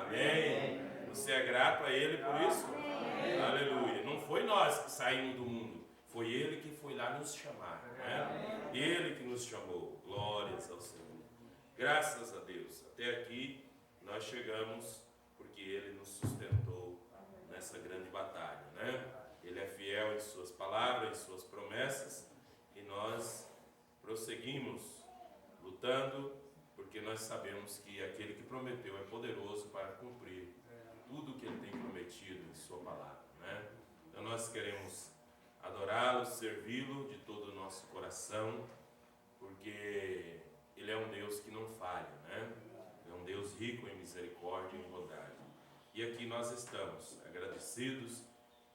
Amém. Você é grato a Ele por isso? Aleluia. Não foi nós que saímos do mundo, foi Ele que foi lá nos chamar, né? Ele que nos chamou. Glórias ao Senhor. Graças a Deus. Até aqui nós chegamos porque Ele nos sustentou nessa grande batalha, né? Ele é fiel em suas palavras, em suas promessas, e nós prosseguimos lutando, porque nós sabemos que aquele que prometeu é poderoso para cumprir tudo o que Ele tem prometido em sua palavra, né? Então nós queremos adorá-lo, servi-lo de todo o nosso coração, porque Ele é um Deus que não falha, né? É um Deus rico em misericórdia e em bondade. E aqui nós estamos agradecidos,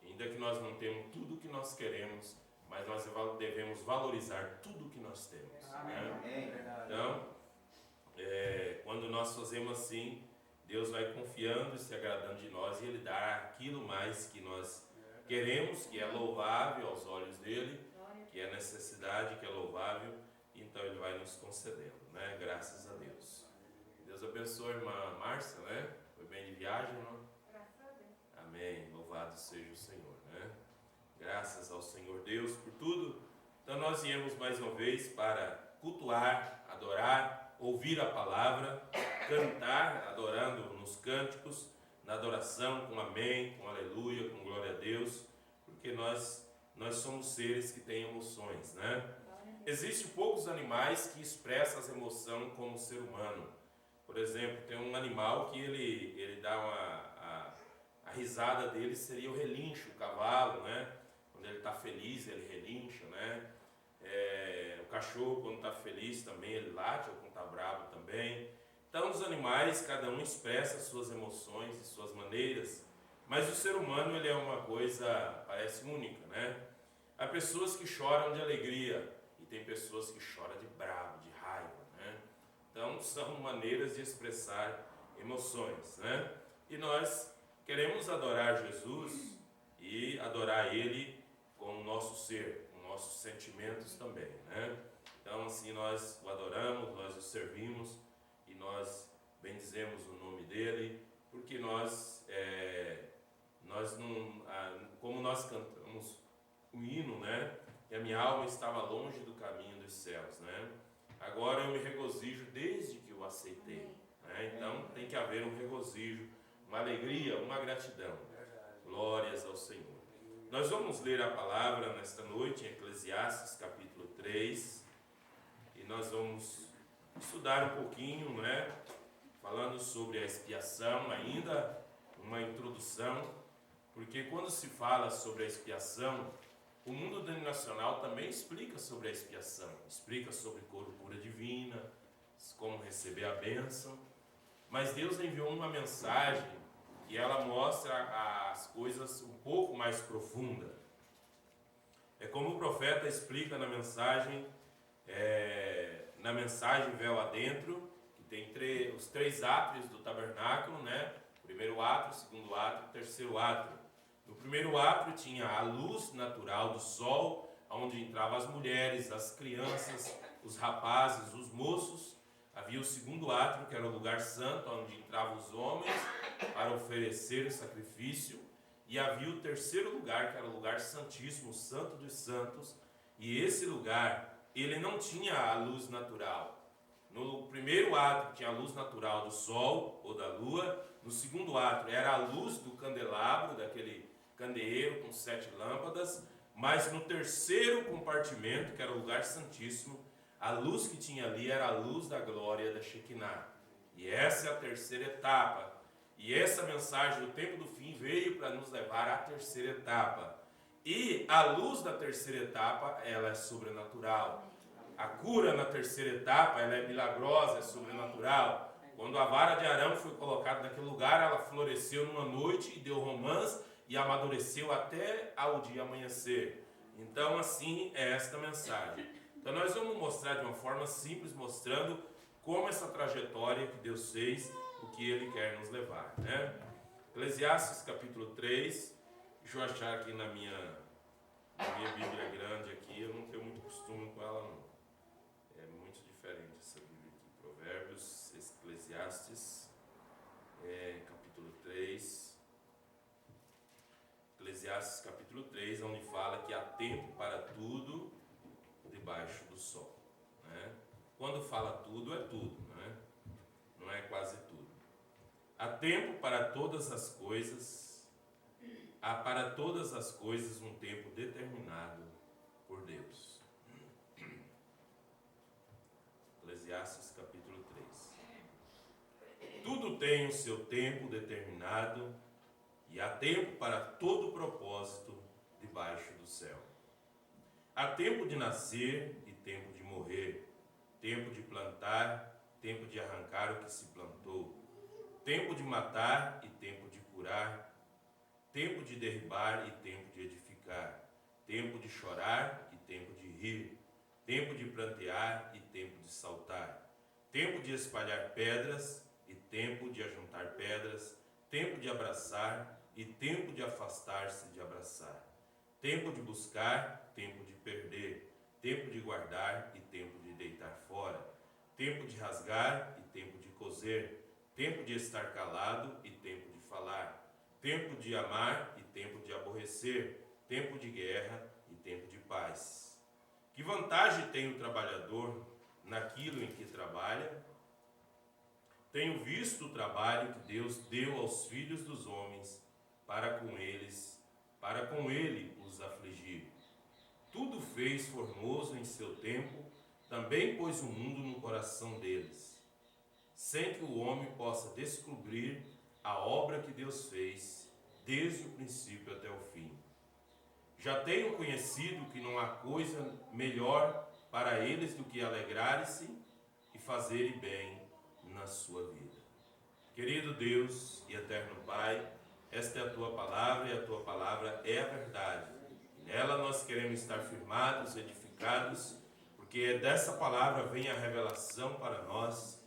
ainda que nós não temos tudo o que nós queremos, mas nós devemos valorizar tudo o que nós temos, né? Então, quando nós fazemos assim, Deus vai confiando e se agradando de nós, e Ele dá aquilo mais que nós queremos, que é louvável aos olhos dEle, que é necessidade, que é louvável, então Ele vai nos concedendo, né? Graças a Deus. Deus abençoe a irmã Márcia, né? Foi bem de viagem, não? Graças a Deus. Amém. Louvado seja o Senhor, né? Graças ao Senhor Deus por tudo. Então nós viemos mais uma vez para cultuar, adorar, ouvir a palavra, cantar, adorando nos cânticos, na adoração, com amém, com aleluia, com glória a Deus, porque nós somos seres que têm emoções, né? Existem poucos animais que expressam as emoções como o ser humano. Por exemplo, tem um animal que ele dá a risada dele seria o relincho, o cavalo, né? Quando ele está feliz, ele relincha, né? O cachorro, quando está feliz também, ele late, ou quando está bravo também. Então, os animais, cada um expressa suas emoções e suas maneiras, mas o ser humano, ele é uma coisa, parece única, né? Há pessoas que choram de alegria e tem pessoas que choram de bravo, de raiva, né? Então, são maneiras de expressar emoções, né? E nós queremos adorar Jesus e adorar Ele com o nosso ser, com nossos sentimentos também, né? Então, assim, nós o adoramos, nós o servimos e nós bendizemos o nome dEle, porque nós não, como nós cantamos o hino, né? E a minha alma estava longe do caminho dos céus, né? Agora eu me regozijo desde que o aceitei, né? Então tem que haver um regozijo, uma alegria, uma gratidão. Glórias ao Senhor. Nós vamos ler a palavra nesta noite em Eclesiastes capítulo 3 e nós vamos estudar um pouquinho, né? Falando sobre a expiação ainda, uma introdução, porque quando se fala sobre a expiação, o mundo denominacional também explica sobre a expiação, explica sobre cura divina, como receber a bênção, mas Deus enviou uma mensagem que ela mostra as coisas um pouco mais profunda. É como o profeta explica na mensagem Véu Adentro, que tem os 3 átrios do tabernáculo, né? Primeiro átrio, segundo átrio, terceiro átrio. No primeiro átrio tinha a luz natural do sol, onde entravam as mulheres, as crianças, os rapazes, os moços. Havia o segundo átrio, que era o lugar santo, onde entravam os homens para oferecer o sacrifício. E havia o terceiro lugar, que era o lugar santíssimo, o santo dos santos. E esse lugar, ele não tinha a luz natural. No primeiro átrio tinha a luz natural do sol ou da lua. No segundo átrio era a luz do candelabro, daquele candeeiro com 7 lâmpadas. Mas no terceiro compartimento, que era o lugar santíssimo, a luz que tinha ali era a luz da glória da Shekinah. E essa é a terceira etapa. E essa mensagem do tempo do fim veio para nos levar à terceira etapa. E a luz da terceira etapa, ela é sobrenatural. A cura na terceira etapa, ela é milagrosa, é sobrenatural. Quando a vara de Arão foi colocada naquele lugar, ela floresceu numa noite e deu romãs e amadureceu até ao dia amanhecer. Então, assim é esta mensagem. Então, nós vamos mostrar de uma forma simples, mostrando como essa trajetória que Deus fez, o que Ele quer nos levar, né? Eclesiastes capítulo 3, deixa eu achar aqui na minha Bíblia grande aqui, eu não tenho muito costume com ela não. É muito diferente essa Bíblia aqui. Provérbios, Eclesiastes, capítulo sol. Né? Quando fala tudo, é tudo, né? Não é quase tudo. Há tempo para todas as coisas, há para todas as coisas um tempo determinado por Deus. Eclesiastes capítulo 3. Tudo tem o seu tempo determinado e há tempo para todo propósito debaixo do céu. Há tempo de nascer e tempo de morrer, tempo de plantar, tempo de arrancar o que se plantou, tempo de matar e tempo de curar, tempo de derribar e tempo de edificar, tempo de chorar e tempo de rir, tempo de prantear e tempo de saltar, tempo de espalhar pedras e tempo de ajuntar pedras, tempo de abraçar e tempo de afastar-se de abraçar, tempo de buscar, tempo de perder, tempo de guardar e tempo de deitar fora, tempo de rasgar e tempo de coser, tempo de estar calado e tempo de falar, tempo de amar e tempo de aborrecer, tempo de guerra e tempo de paz. Que vantagem tem o trabalhador naquilo em que trabalha? Tenho visto o trabalho que Deus deu aos filhos dos homens para com ele os afligir. Tudo fez formoso em seu tempo, também pôs o mundo no coração deles, sem que o homem possa descobrir a obra que Deus fez, desde o princípio até o fim. Já tenho conhecido que não há coisa melhor para eles do que alegrarem-se e fazerem bem na sua vida. Querido Deus e eterno Pai, esta é a Tua palavra e a Tua palavra é a verdade. Nela nós queremos estar firmados, edificados, porque dessa palavra vem a revelação para nós,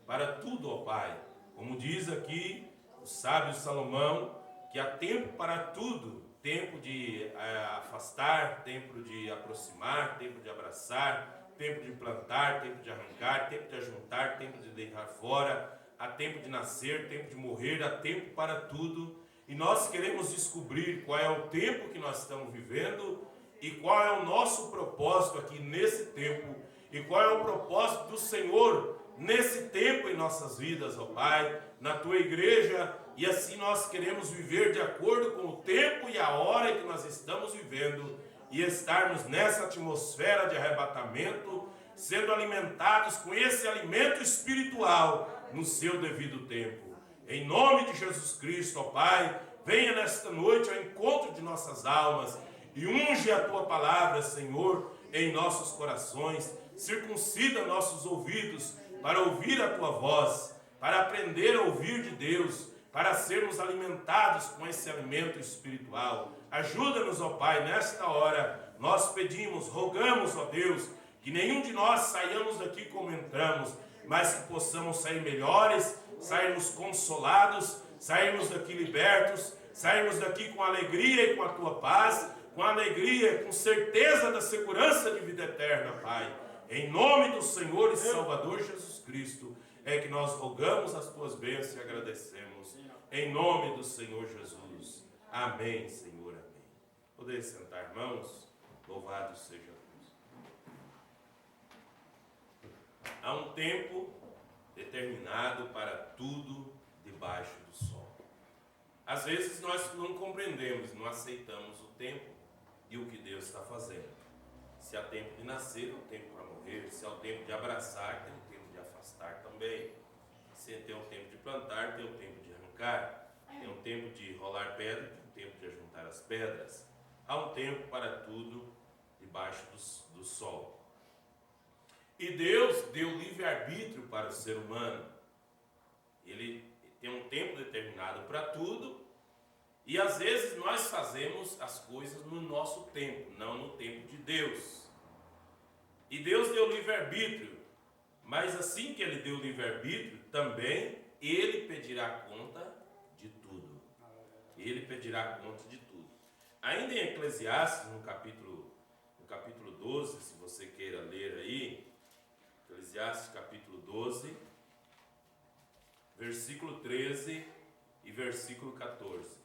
para tudo, ó Pai. Como diz aqui o sábio Salomão, que há tempo para tudo, tempo de afastar, tempo de aproximar, tempo de abraçar, tempo de plantar, tempo de arrancar, tempo de ajuntar, tempo de deitar fora, há tempo de nascer, tempo de morrer, há tempo para tudo. E nós queremos descobrir qual é o tempo que nós estamos vivendo e qual é o nosso propósito aqui nesse tempo e qual é o propósito do Senhor nesse tempo em nossas vidas, ó Pai, na Tua igreja. E assim nós queremos viver de acordo com o tempo e a hora que nós estamos vivendo e estarmos nessa atmosfera de arrebatamento, sendo alimentados com esse alimento espiritual no seu devido tempo. Em nome de Jesus Cristo, ó Pai, venha nesta noite ao encontro de nossas almas e unge a Tua palavra, Senhor, em nossos corações. Circuncida nossos ouvidos para ouvir a Tua voz, para aprender a ouvir de Deus, para sermos alimentados com esse alimento espiritual. Ajuda-nos, ó Pai, nesta hora. Nós pedimos, rogamos, ó Deus, que nenhum de nós saiamos daqui como entramos, mas que possamos sair melhores, sairmos consolados, sairmos daqui libertos, sairmos daqui com alegria e com a Tua paz, com alegria, com certeza da segurança de vida eterna, Pai. Em nome do Senhor e Salvador Jesus Cristo, é que nós rogamos as Tuas bênçãos e agradecemos. Em nome do Senhor Jesus. Amém, Senhor, amém. Podeis sentar, irmãos? Louvado seja Deus. Há um tempo determinado para tudo debaixo do sol. Às vezes nós não compreendemos, não aceitamos o tempo e o que Deus está fazendo. Se há tempo de nascer, há tempo para morrer. Se há o tempo de abraçar, tem o tempo de afastar também. Se tem o tempo de plantar, tem o tempo de arrancar. Tem um tempo de rolar pedra, tem um tempo de ajuntar as pedras. Há um tempo para tudo debaixo do sol. E Deus deu livre-arbítrio para o ser humano. Ele tem um tempo determinado para tudo. E às vezes nós fazemos as coisas no nosso tempo, não no tempo de Deus. E Deus deu livre-arbítrio. Mas assim que Ele deu livre-arbítrio, também Ele pedirá conta de tudo. Ele pedirá conta de tudo. Ainda em Eclesiastes, no capítulo 12, se você queira ler aí, Eclesiastes capítulo 12, versículo 13 e versículo 14.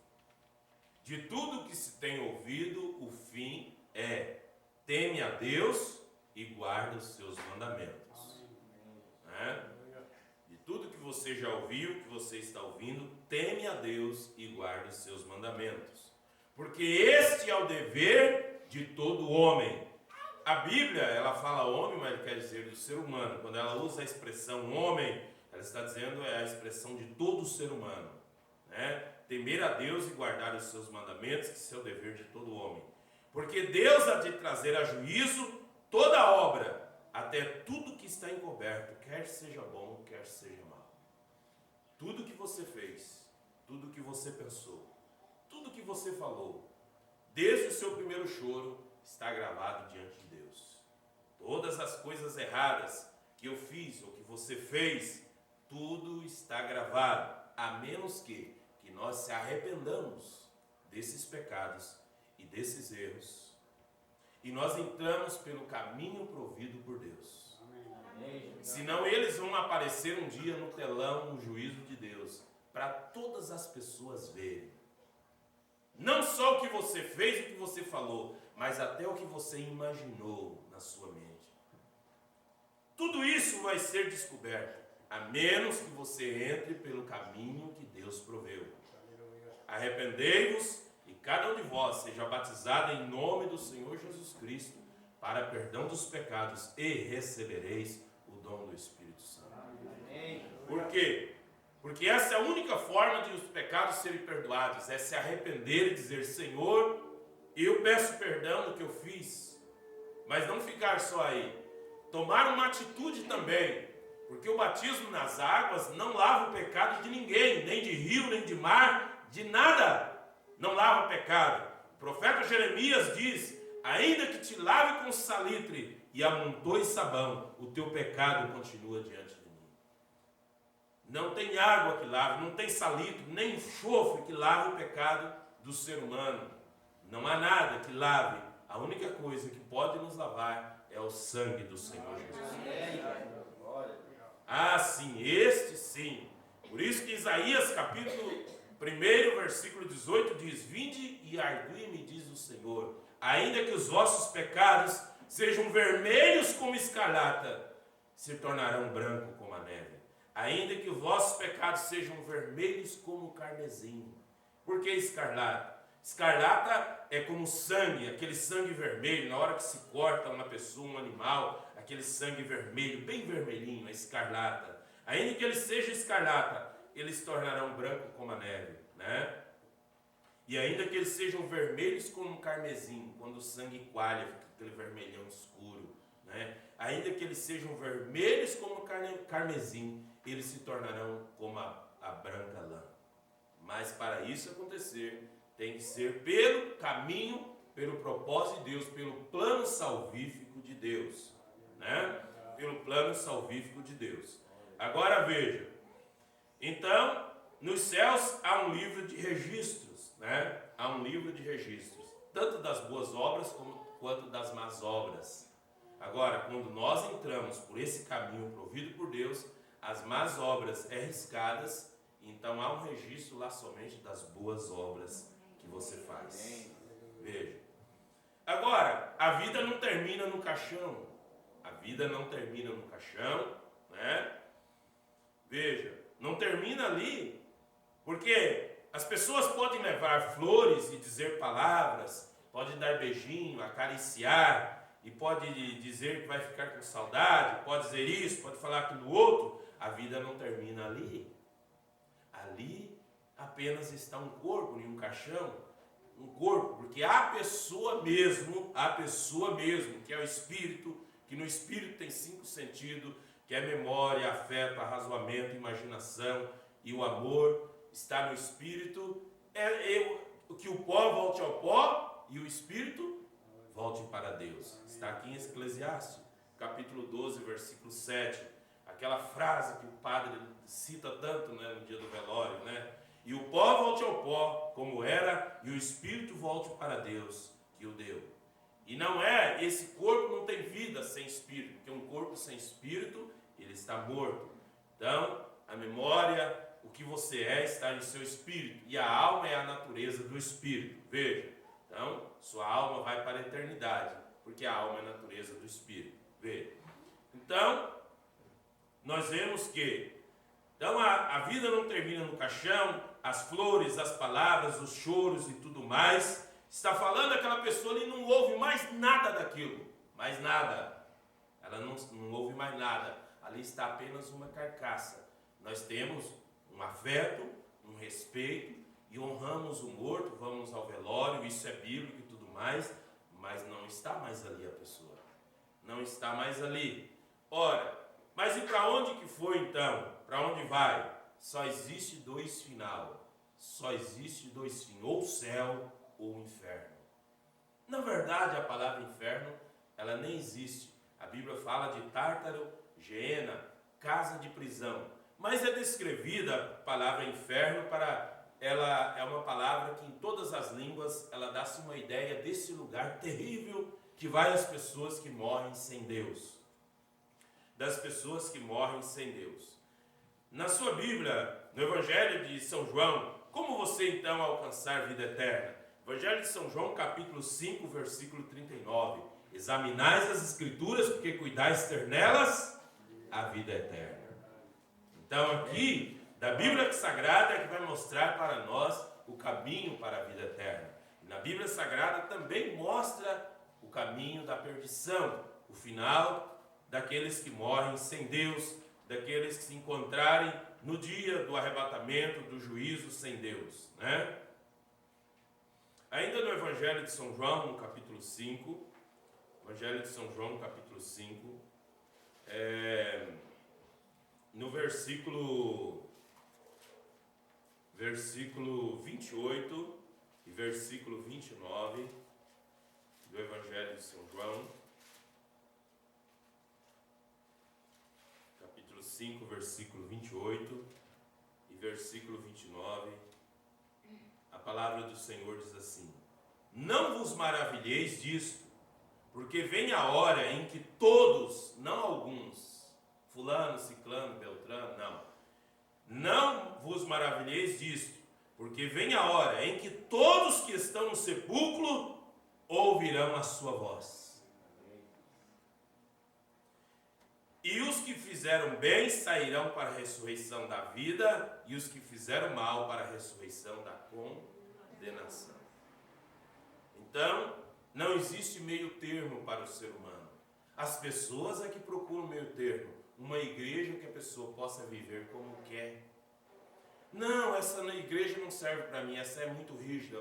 De tudo que se tem ouvido, o fim é: teme a Deus e guarda os seus mandamentos. Né? De tudo que você já ouviu, que você está ouvindo, teme a Deus e guarda os seus mandamentos. Porque este é o dever de todo homem. A Bíblia, ela fala homem, mas quer dizer do ser humano. Quando ela usa a expressão homem, ela está dizendo a expressão de todo ser humano. Né? Temer a Deus e guardar os seus mandamentos, que isso é o dever de todo homem. Porque Deus há de trazer a juízo toda obra, até tudo que está encoberto, quer seja bom, quer seja mal. Tudo que você fez, tudo que você pensou, tudo que você falou, desde o seu primeiro choro, está gravado diante de Deus. Todas as coisas erradas que eu fiz ou que você fez, tudo está gravado, a menos que nós se arrependamos desses pecados e desses erros, e nós entramos pelo caminho provido por Deus. Amém. Senão eles vão aparecer um dia no telão, no juízo de Deus, para todas as pessoas verem. Não só o que você fez, o que você falou, mas até o que você imaginou na sua mente. Tudo isso vai ser descoberto, a menos que você entre pelo caminho que Deus proveu. Arrependei-vos e cada um de vós seja batizado em nome do Senhor Jesus Cristo para perdão dos pecados e recebereis o dom do Espírito Santo. Por quê? Porque essa é a única forma de os pecados serem perdoados, é se arrepender e dizer: Senhor, eu peço perdão do que eu fiz, mas não ficar só aí, tomar uma atitude também, porque o batismo nas águas não lava o pecado de ninguém, nem de rio, nem de mar, de nada, não lava o pecado. O profeta Jeremias diz: ainda que te lave com salitre e amontoe sabão, o teu pecado continua diante de mim. Não tem água que lave, não tem salitre, nem enxofre que lave o pecado do ser humano. Não há nada que lave. A única coisa que pode nos lavar é o sangue do Senhor Jesus. Ah, sim, este sim. Por isso que Isaías capítulo 1, versículo 18 diz: vinde e argui-me, diz o Senhor, ainda que os vossos pecados sejam vermelhos como escarlata, se tornarão branco como a neve. Ainda que os vossos pecados sejam vermelhos como carmesim. Por que escarlata? Escarlata é como sangue, aquele sangue vermelho, na hora que se corta uma pessoa, um animal, aquele sangue vermelho, bem vermelhinho, a escarlata. Ainda que ele seja escarlata, eles se tornarão branco como a neve, né? E ainda que eles sejam vermelhos como carmesim, quando o sangue coalha, fica aquele vermelhão escuro, né? Ainda que eles sejam vermelhos como carmesim, eles se tornarão como a branca lã. Mas para isso acontecer, tem que ser pelo caminho, pelo propósito de Deus, pelo plano salvífico de Deus, né? Pelo plano salvífico de Deus. Agora veja, então, nos céus há um livro de registros, né? Há um livro de registros, tanto das boas obras quanto das más obras. Agora, quando nós entramos por esse caminho provido por Deus, as más obras riscadas, então há um registro lá somente das boas obras que você faz. Veja. Agora, a vida não termina no caixão. A vida não termina no caixão, né? Veja, não termina ali, porque as pessoas podem levar flores e dizer palavras, podem dar beijinho, acariciar, e pode dizer que vai ficar com saudade, pode dizer isso, pode falar aquilo outro. A vida não termina ali. Ali apenas está um corpo e um caixão, um corpo, porque a pessoa mesmo, que é o espírito, que no espírito tem 5 sentidos, que é memória, afeto, arrazoamento, imaginação e o amor, está no espírito, que o pó volte ao pó e o espírito volte para Deus. Está aqui em Eclesiastes, capítulo 12, versículo 7, aquela frase que o padre cita tanto, né, no dia do velório, né? E o pó volte ao pó, como era, e o espírito volte para Deus, que o deu. E não é, esse corpo não tem vida sem espírito, porque um corpo sem espírito, ele está morto. Então, a memória, o que você é, está em seu espírito, e a alma é a natureza do espírito. Veja, então, sua alma vai para a eternidade, porque a alma é a natureza do espírito. ver. Então, nós vemos que então a vida não termina no caixão, as flores, as palavras, os choros e tudo mais. Está falando aquela pessoa ali, não ouve mais nada daquilo, mais nada. Ela não ouve mais nada. Ali está apenas uma carcaça. Nós temos um afeto, um respeito e honramos o morto, vamos ao velório, isso é bíblico e tudo mais, mas não está mais ali a pessoa. Não está mais ali. Ora, mas e para onde que foi então? Para onde vai? Só existe dois final. Só existe dois fins, ou o céu ou o inferno. Na verdade, a palavra inferno, ela nem existe. A Bíblia fala de Tártaro, Geena, casa de prisão. Mas é descrevida a palavra inferno ela é uma palavra que em todas as línguas ela dá-se uma ideia desse lugar terrível que vai às pessoas que morrem sem Deus. Das pessoas que morrem sem Deus. Na sua Bíblia, no Evangelho de São João, como você então alcançar vida eterna? Evangelho de São João, capítulo 5, versículo 39. Examinais as Escrituras, porque cuidais ter nelas a vida eterna. Então aqui, da Bíblia Sagrada é que vai mostrar para nós o caminho para a vida eterna. E na Bíblia Sagrada também mostra o caminho da perdição, o final daqueles que morrem sem Deus, daqueles que se encontrarem no dia do arrebatamento, do juízo sem Deus, né? Ainda no Evangelho de São João, no capítulo 5, Evangelho de São João, capítulo 5, no versículo 28 e versículo 29 do Evangelho de São João, capítulo 5, versículo 28 e versículo 29, a palavra do Senhor diz assim: não vos maravilheis disto, porque vem a hora em que todos, não alguns, fulano, ciclano, beltrano, não vos maravilheis disto, porque vem a hora em que todos que estão no sepulcro ouvirão a sua voz. E os que fizeram bem sairão para a ressurreição da vida, e os que fizeram mal para a ressurreição da condenação. Então, não existe meio termo para o ser humano. As pessoas é que procuram meio termo. Uma igreja que a pessoa possa viver como quer. Não, essa igreja não serve para mim, essa é muito rígida.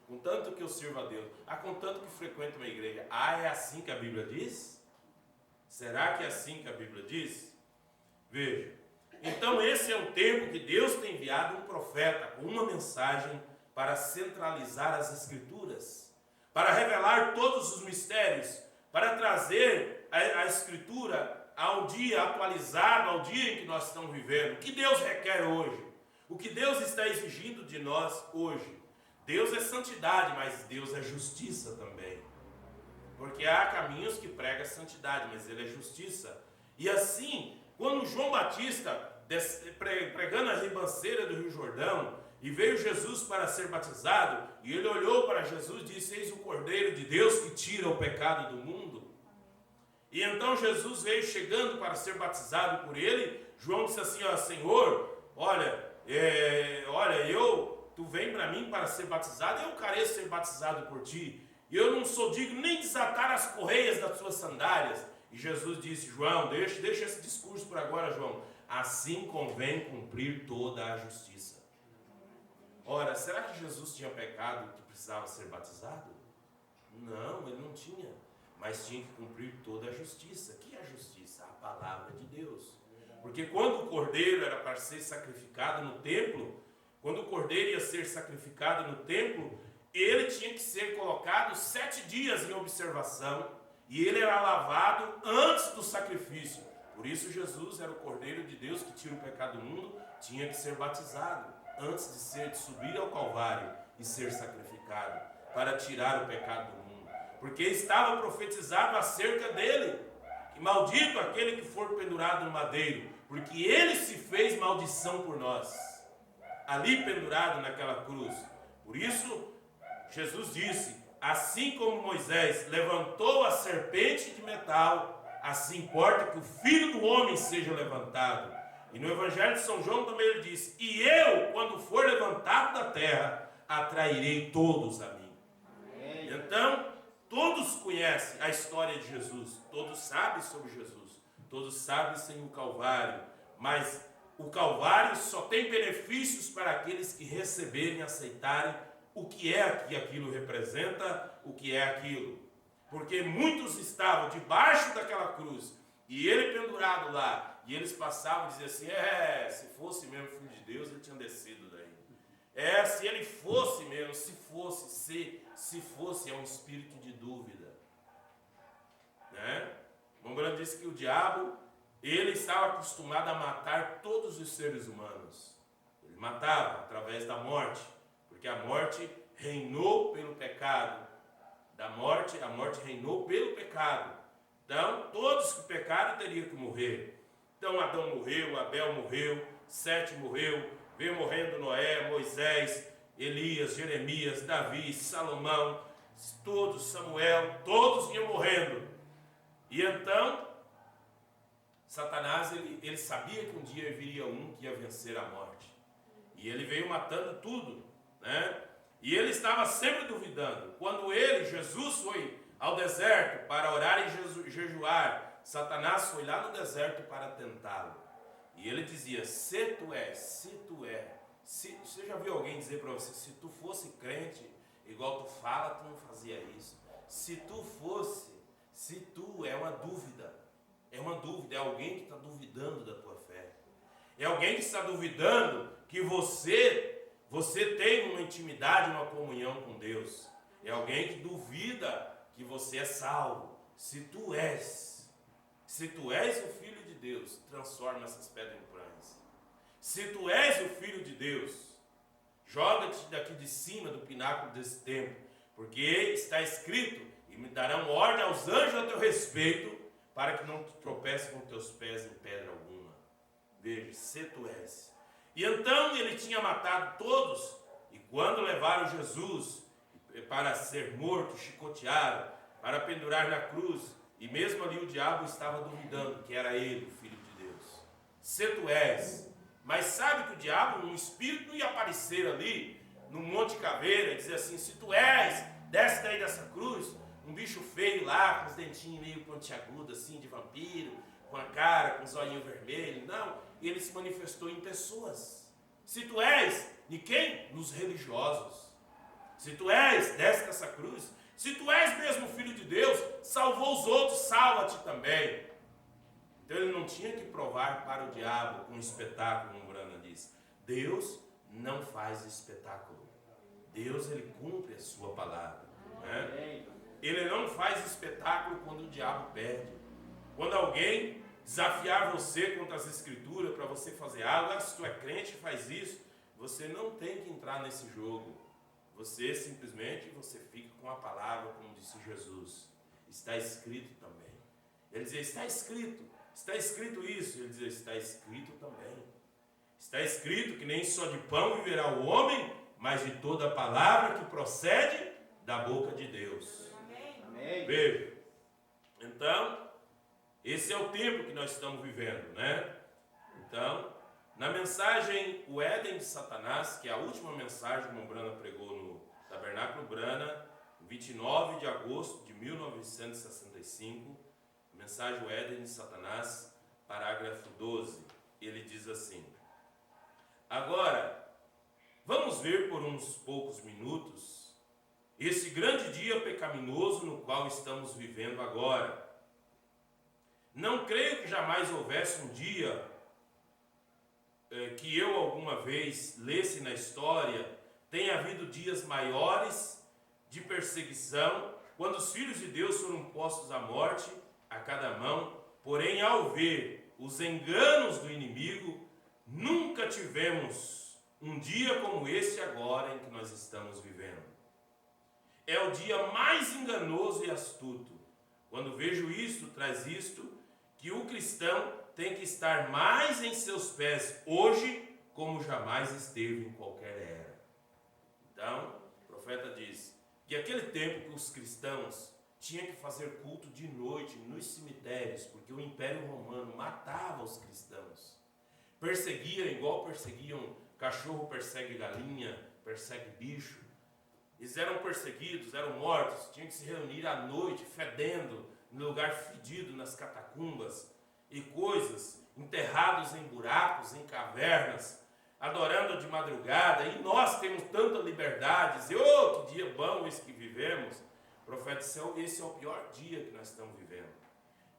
Contanto que eu sirvo a Deus, contanto que frequento uma igreja. É assim que a Bíblia diz? Será que é assim que a Bíblia diz? Veja, então esse é um tempo que Deus tem enviado um profeta com uma mensagem para centralizar as Escrituras, para revelar todos os mistérios, para trazer a Escritura ao dia atualizado, ao dia em que nós estamos vivendo. O que Deus requer hoje? O que Deus está exigindo de nós hoje? Deus é santidade, mas Deus é justiça também. Porque há caminhos que pregam santidade, mas Ele é justiça. E assim, quando João Batista, pregando a ribanceira do Rio Jordão, e veio Jesus para ser batizado, e ele olhou para Jesus e disse: eis o Cordeiro de Deus que tira o pecado do mundo. E então Jesus veio chegando para ser batizado por ele. João disse assim: Senhor, tu vem para mim para ser batizado, eu careço ser batizado por ti, e eu não sou digno nem desatar as correias das suas sandálias. E Jesus disse: João, deixa esse discurso por agora, João. Assim convém cumprir toda a justiça. Ora, será que Jesus tinha pecado que precisava ser batizado? Não, ele não tinha. Mas tinha que cumprir toda a justiça. Que é a justiça? A palavra de Deus. Porque quando o cordeiro era para ser sacrificado no templo, quando o cordeiro ia ser sacrificado no templo, ele tinha que ser colocado 7 dias em observação, e ele era lavado antes do sacrifício. Por isso Jesus era o Cordeiro de Deus que tira o pecado do mundo, tinha que ser batizado antes de subir ao Calvário e ser sacrificado, para tirar o pecado do mundo. Porque estava profetizado acerca dele, que maldito aquele que for pendurado no madeiro, porque ele se fez maldição por nós, ali pendurado naquela cruz. Por isso, Jesus disse: assim como Moisés levantou a serpente de metal, assim importa que o Filho do Homem seja levantado. E no Evangelho de São João também ele diz: e eu, quando for levantado da terra, atrairei todos a mim. Então, todos conhecem a história de Jesus, todos sabem sobre Jesus, todos sabem sem o Calvário, mas o Calvário só tem benefícios para aqueles que receberem e aceitarem o que é que aquilo representa, o que é aquilo. Porque muitos estavam debaixo daquela cruz, e ele pendurado lá, e eles passavam e diziam assim: se fosse mesmo Filho de Deus, ele tinha descido daí. Se ele fosse mesmo, se fosse, é um espírito de dúvida. Né? Mombrando disse que o diabo, ele estava acostumado a matar todos os seres humanos. Ele matava através da morte, porque a morte reinou pelo pecado. A morte reinou pelo pecado. Então, todos que pecaram teriam que morrer. Então, Adão morreu, Abel morreu, Sete morreu, veio morrendo Noé, Moisés, Elias, Jeremias, Davi, Salomão, todos, Samuel, todos iam morrendo. E então, Satanás, ele sabia que um dia viria um que ia vencer a morte. E ele veio matando tudo, né? E ele estava sempre duvidando. Quando Jesus foi ao deserto para orar e jejuar, Satanás foi lá no deserto para tentá-lo. E ele dizia: se tu és. Você já viu alguém dizer para você: se tu fosse crente, igual tu fala, tu não fazia isso. Se tu é uma dúvida. É uma dúvida, é alguém que está duvidando da tua fé. É alguém que está duvidando que você tem uma intimidade, uma comunhão com Deus. É alguém que duvida que você é salvo. Se tu és o Filho de Deus, transforma essas pedras em pães. Se tu és o Filho de Deus, joga-te daqui de cima do pináculo desse templo, porque está escrito: e me darão ordem aos anjos a teu respeito, para que não te tropece com teus pés em pedra alguma. Veja, se tu és. E então ele tinha matado todos, e quando levaram Jesus para ser morto, chicoteado, para pendurar na cruz, e mesmo ali o diabo estava duvidando que era ele, o Filho de Deus. Se tu és. Mas sabe que o diabo, um espírito, não ia aparecer ali, no Monte Caveira, e dizer assim: se tu és, desce daí dessa cruz. Um bicho feio lá, com os dentinhos meio pontiagudos, assim, de vampiro, com a cara, com os olhinhos vermelhos. Não, ele se manifestou em pessoas. Se tu és, de quem? Nos religiosos. Se tu és, desce dessa cruz. Se tu és mesmo Filho de Deus, salvou os outros, salva-te também. Então ele não tinha que provar para o diabo com um espetáculo, como Brana diz. Deus não faz espetáculo. Deus, ele cumpre a sua palavra. Né? Ele não faz espetáculo quando o diabo perde. Quando alguém desafiar você contra as escrituras para você fazer algo: se tu é crente, faz isso. Você não tem que entrar nesse jogo. Você simplesmente fica com a palavra, como disse Jesus. Está escrito também. Ele dizia: está escrito isso. Ele dizia: está escrito também. Está escrito que nem só de pão viverá o homem, mas de toda a palavra que procede da boca de Deus. Amém. Veja. Então, esse é o tempo que nós estamos vivendo, né? Então, na mensagem O Éden de Satanás, que é a última mensagem que o Brana pregou no Tabernáculo Brana, 29 de agosto de 1965, mensagem O Éden de Satanás, parágrafo 12, ele diz assim: agora, vamos ver por uns poucos minutos esse grande dia pecaminoso no qual estamos vivendo agora. Não creio que jamais houvesse um dia que eu alguma vez lesse na história, tenha havido dias maiores de perseguição, quando os filhos de Deus foram postos à morte a cada mão. Porém, ao ver os enganos do inimigo, nunca tivemos um dia como esse agora em que nós estamos vivendo. É o dia mais enganoso e astuto. Quando vejo isto, traz isto, que o cristão tem que estar mais em seus pés hoje, como jamais esteve em qualquer era. Então, o profeta diz que aquele tempo que os cristãos tinha que fazer culto de noite nos cemitérios, porque o Império Romano matava os cristãos. Perseguia igual perseguiam, cachorro persegue galinha, persegue bicho. Eles eram perseguidos, eram mortos, tinham que se reunir à noite, fedendo, no lugar fedido, nas catacumbas, e coisas, enterrados em buracos, em cavernas, adorando de madrugada. E nós temos tanta liberdade, dizer, oh, que dia bom esse que vivemos. Profeta, esse é o pior dia que nós estamos vivendo.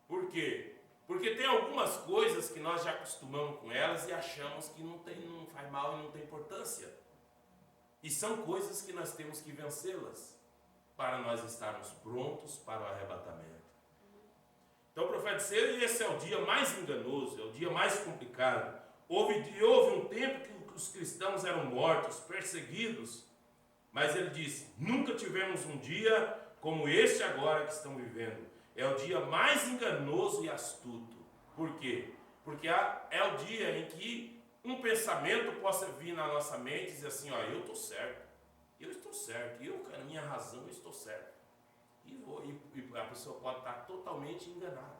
Por quê? Porque tem algumas coisas que nós já acostumamos com elas e achamos que não faz mal e não tem importância. E são coisas que nós temos que vencê-las para nós estarmos prontos para o arrebatamento. Então, profecia, esse é o dia mais enganoso, é o dia mais complicado. Houve um tempo que os cristãos eram mortos, perseguidos, mas ele disse, nunca tivemos um dia como este agora que estão vivendo. É o dia mais enganoso e astuto. Por quê? Porque é o dia em que um pensamento possa vir na nossa mente e dizer assim, ó, eu estou certo, na minha razão eu estou certo. E a pessoa pode estar totalmente enganada.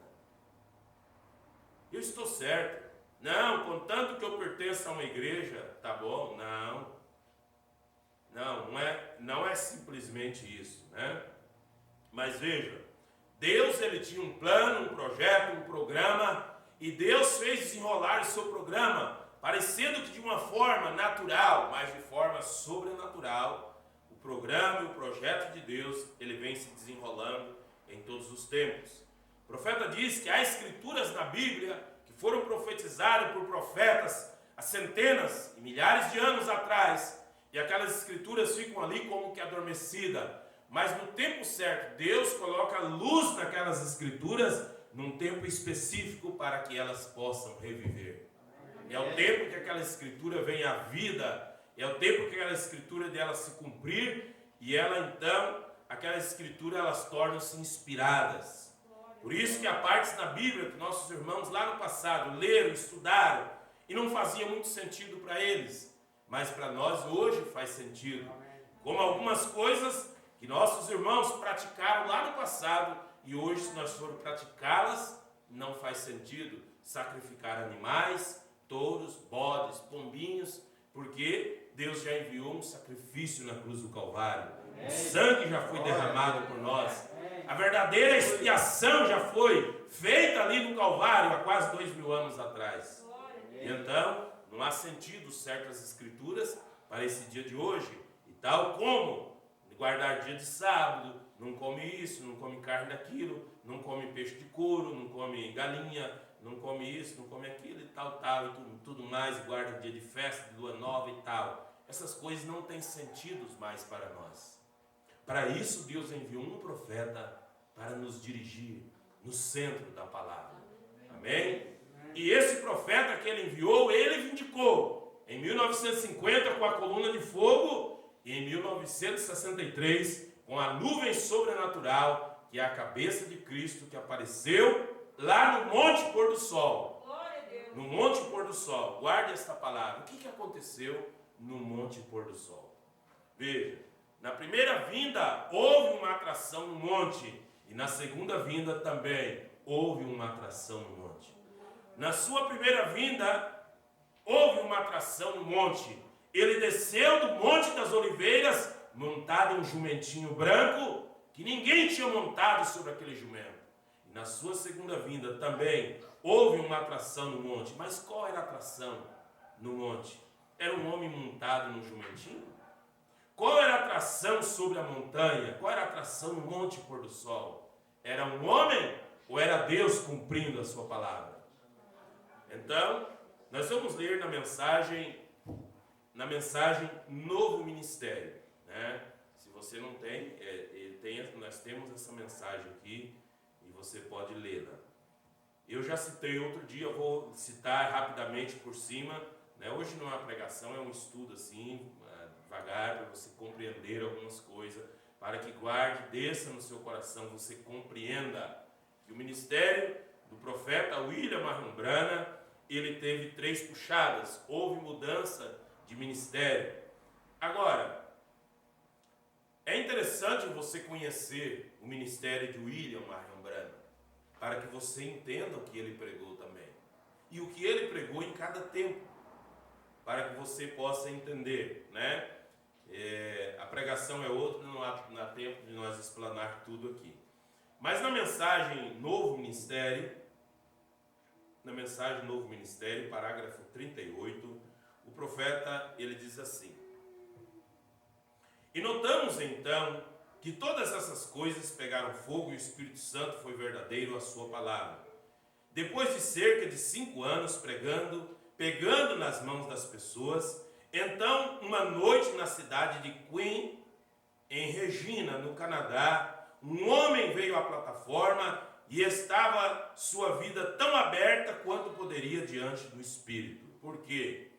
Eu estou certo. Não, contanto que eu pertença a uma igreja, tá bom? Não é simplesmente isso, né? Mas veja, Deus ele tinha um plano, um projeto, um programa, e Deus fez desenrolar o seu programa, parecendo que de uma forma natural, mas de forma sobrenatural. O programa e o projeto de Deus, ele vem se desenrolando em todos os tempos. O profeta diz que há escrituras na Bíblia que foram profetizadas por profetas há centenas e milhares de anos atrás, e aquelas escrituras ficam ali como que adormecidas. Mas no tempo certo, Deus coloca luz naquelas escrituras num tempo específico para que elas possam reviver. É o tempo que aquela escritura vem à vida, é o tempo que aquela escritura dela se cumprir, e ela então, aquela escritura, elas tornam-se inspiradas. Por isso que há partes na Bíblia que nossos irmãos lá no passado leram, estudaram, e não fazia muito sentido para eles, mas para nós hoje faz sentido. Como algumas coisas que nossos irmãos praticaram lá no passado, e hoje se nós formos praticá-las, não faz sentido. Sacrificar animais, touros, bodes, pombinhos, porque Deus já enviou um sacrifício na cruz do Calvário. O sangue já foi derramado por nós. A verdadeira expiação já foi feita ali no Calvário há quase 2000 anos atrás. E então, não há sentido certas escrituras para esse dia de hoje. E tal como guardar dia de sábado, não come isso, não come carne daquilo, não come peixe de couro, não come galinha, não come isso, não come aquilo e tal, e tudo mais, guarda dia de festa, de lua nova e tal. Essas coisas não têm sentido mais para nós. Para isso, Deus enviou um profeta para nos dirigir no centro da palavra. Amém? E esse profeta que ele enviou, ele vindicou em 1950 com a coluna de fogo e em 1963 com a nuvem sobrenatural, que é a cabeça de Cristo que apareceu lá no Monte Pôr do Sol. No Monte Pôr do Sol. Guarde esta palavra. O que aconteceu no Monte Pôr do Sol? Veja, na primeira vinda houve uma atração no monte, e na segunda vinda também houve uma atração no monte. Na sua primeira vinda houve uma atração no monte. Ele desceu do Monte das Oliveiras montado em um jumentinho branco que ninguém tinha montado sobre aquele jumento. E na sua segunda vinda também houve uma atração no monte. Mas qual era a atração no monte? Era um homem montado num jumentinho? Qual era a atração sobre a montanha? Qual era a atração no Monte Pôr do Sol? Era um homem ou era Deus cumprindo a sua palavra? Então, nós vamos ler na mensagem Novo Ministério, né? Se você não tem, nós temos essa mensagem aqui e você pode lê-la. Eu já citei outro dia, eu vou citar rapidamente por cima, né? Hoje não é uma pregação, é um estudo assim, devagar, para você compreender algumas coisas, para que guarde, desça no seu coração, você compreenda que o ministério do profeta William Marlon Branham, ele teve 3 puxadas, houve mudança de ministério. Agora, é interessante interessante você conhecer o ministério de William Marion Branham, para que você entenda o que ele pregou também. E o que ele pregou em cada tempo, para que você possa entender, né? A pregação é outra, não há tempo de nós explanar tudo aqui. Mas na mensagem Novo Ministério, parágrafo 38, o profeta, ele diz assim: e notamos então que todas essas coisas pegaram fogo e o Espírito Santo foi verdadeiro à sua palavra. Depois de cerca de 5 anos pegando nas mãos das pessoas, então uma noite na cidade de Queen, em Regina, no Canadá, um homem veio à plataforma e estava sua vida tão aberta quanto poderia diante do Espírito. Por quê?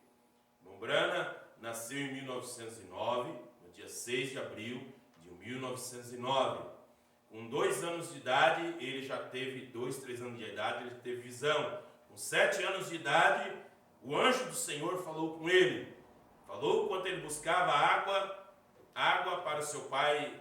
Branham nasceu em 1909, no dia 6 de abril de 1909. Com 2 anos de idade, ele já teve, 2, 3 anos de idade, ele teve visão. Com 7 anos de idade, o anjo do Senhor falou com ele. Falou quando ele buscava água para o seu pai,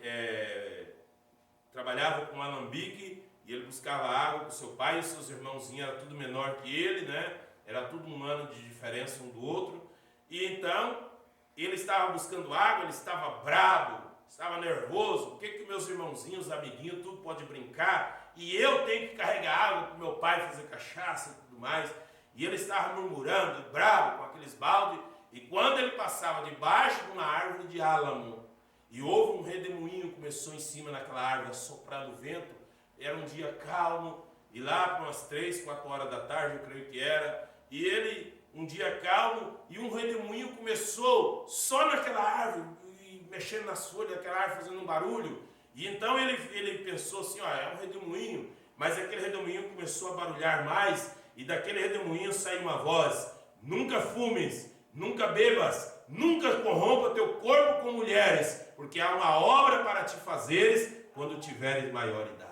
trabalhava com alambique, e ele buscava água para o seu pai, e seus irmãozinhos eram tudo menor que ele, né? Era tudo um ano de diferença um do outro. E então, ele estava buscando água, ele estava bravo, estava nervoso. O que meus irmãozinhos, amiguinhos, tudo pode brincar, e eu tenho que carregar água para o meu pai fazer cachaça e tudo mais. E ele estava murmurando, bravo, com aqueles baldes. E quando ele passava debaixo de uma árvore de álamo, e houve um redemoinho, começou em cima daquela árvore, a soprar o vento, era um dia calmo, e lá para umas 3, 4 horas da tarde, eu creio que era, e ele, um dia calmo, e um redemoinho começou só naquela árvore, e mexendo nas folhas daquela árvore, fazendo um barulho. E então ele pensou assim, é um redemoinho, mas aquele redemoinho começou a barulhar mais, e daquele redemoinho saiu uma voz: nunca fumes, nunca bebas, nunca corrompa teu corpo com mulheres, porque há uma obra para te fazeres quando tiveres maior idade.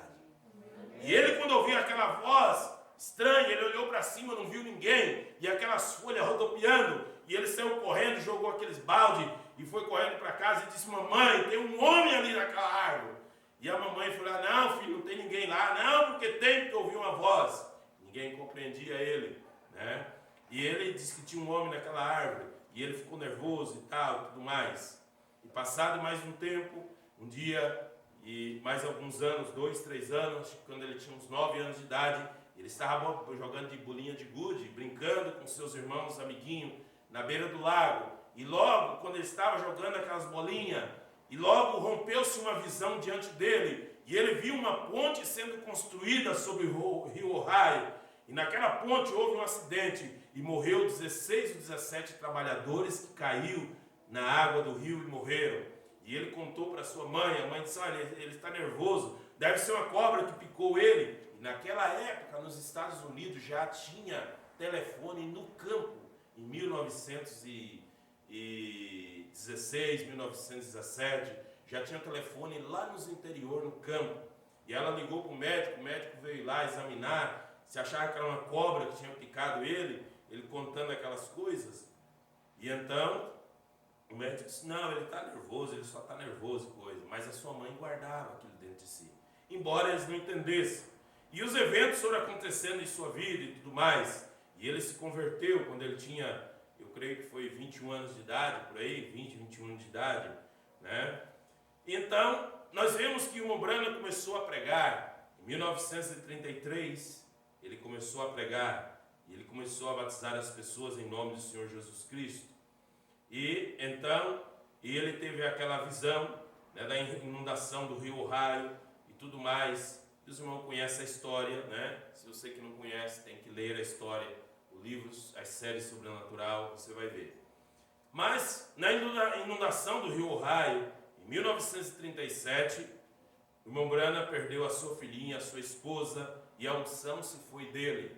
E ele, quando ouviu aquela voz estranha, ele olhou para cima, não viu ninguém, e aquelas folhas rodopiando, e ele saiu correndo, jogou aqueles balde, e foi correndo para casa e disse: mamãe, tem um homem ali naquela árvore. E a mamãe falou: não filho, não tem ninguém lá. Não, porque ouviu uma voz. Ninguém compreendia ele, né? E ele disse que tinha um homem naquela árvore, e ele ficou nervoso e tal, tudo mais. E passado mais um tempo, um dia, e mais alguns anos, 2, 3 anos, quando ele tinha uns 9 anos de idade, ele estava jogando de bolinha de gude, brincando com seus irmãos, amiguinhos, na beira do lago. E logo, quando ele estava jogando aquelas bolinhas, e logo rompeu-se uma visão diante dele, e ele viu uma ponte sendo construída sobre o rio Ohio. E naquela ponte houve um acidente, e morreu 16 ou 17 trabalhadores que caiu na água do rio e morreram. E ele contou para sua mãe, a mãe disse: olha, ele está nervoso, deve ser uma cobra que picou ele. E naquela época, nos Estados Unidos, já tinha telefone no campo, em 1916, 1917, já tinha telefone lá nos interior, no campo. E ela ligou para o médico veio lá examinar, se achava que era uma cobra que tinha picado ele contando aquelas coisas. E então, o médico disse: não, ele está nervoso, ele só está nervoso, coisa. Mas a sua mãe guardava aquilo dentro de si, embora eles não entendessem. E os eventos foram acontecendo em sua vida e tudo mais. E ele se converteu quando ele tinha, eu creio que foi 21 anos de idade, por aí, 20, 21 anos de idade, né? Então, nós vemos que o Branham começou a pregar. Em 1933, ele começou a pregar. E ele começou a batizar as pessoas em nome do Senhor Jesus Cristo. E então, ele teve aquela visão, né, da inundação do rio Ohio e tudo mais. E os irmãos conhecem a história, né? Se você que não conhece, tem que ler a história, os livros, as séries sobrenatural, você vai ver. Mas, na inundação do rio Ohio, em 1937, o irmão Branham perdeu a sua filhinha, a sua esposa, e a unção se foi dele.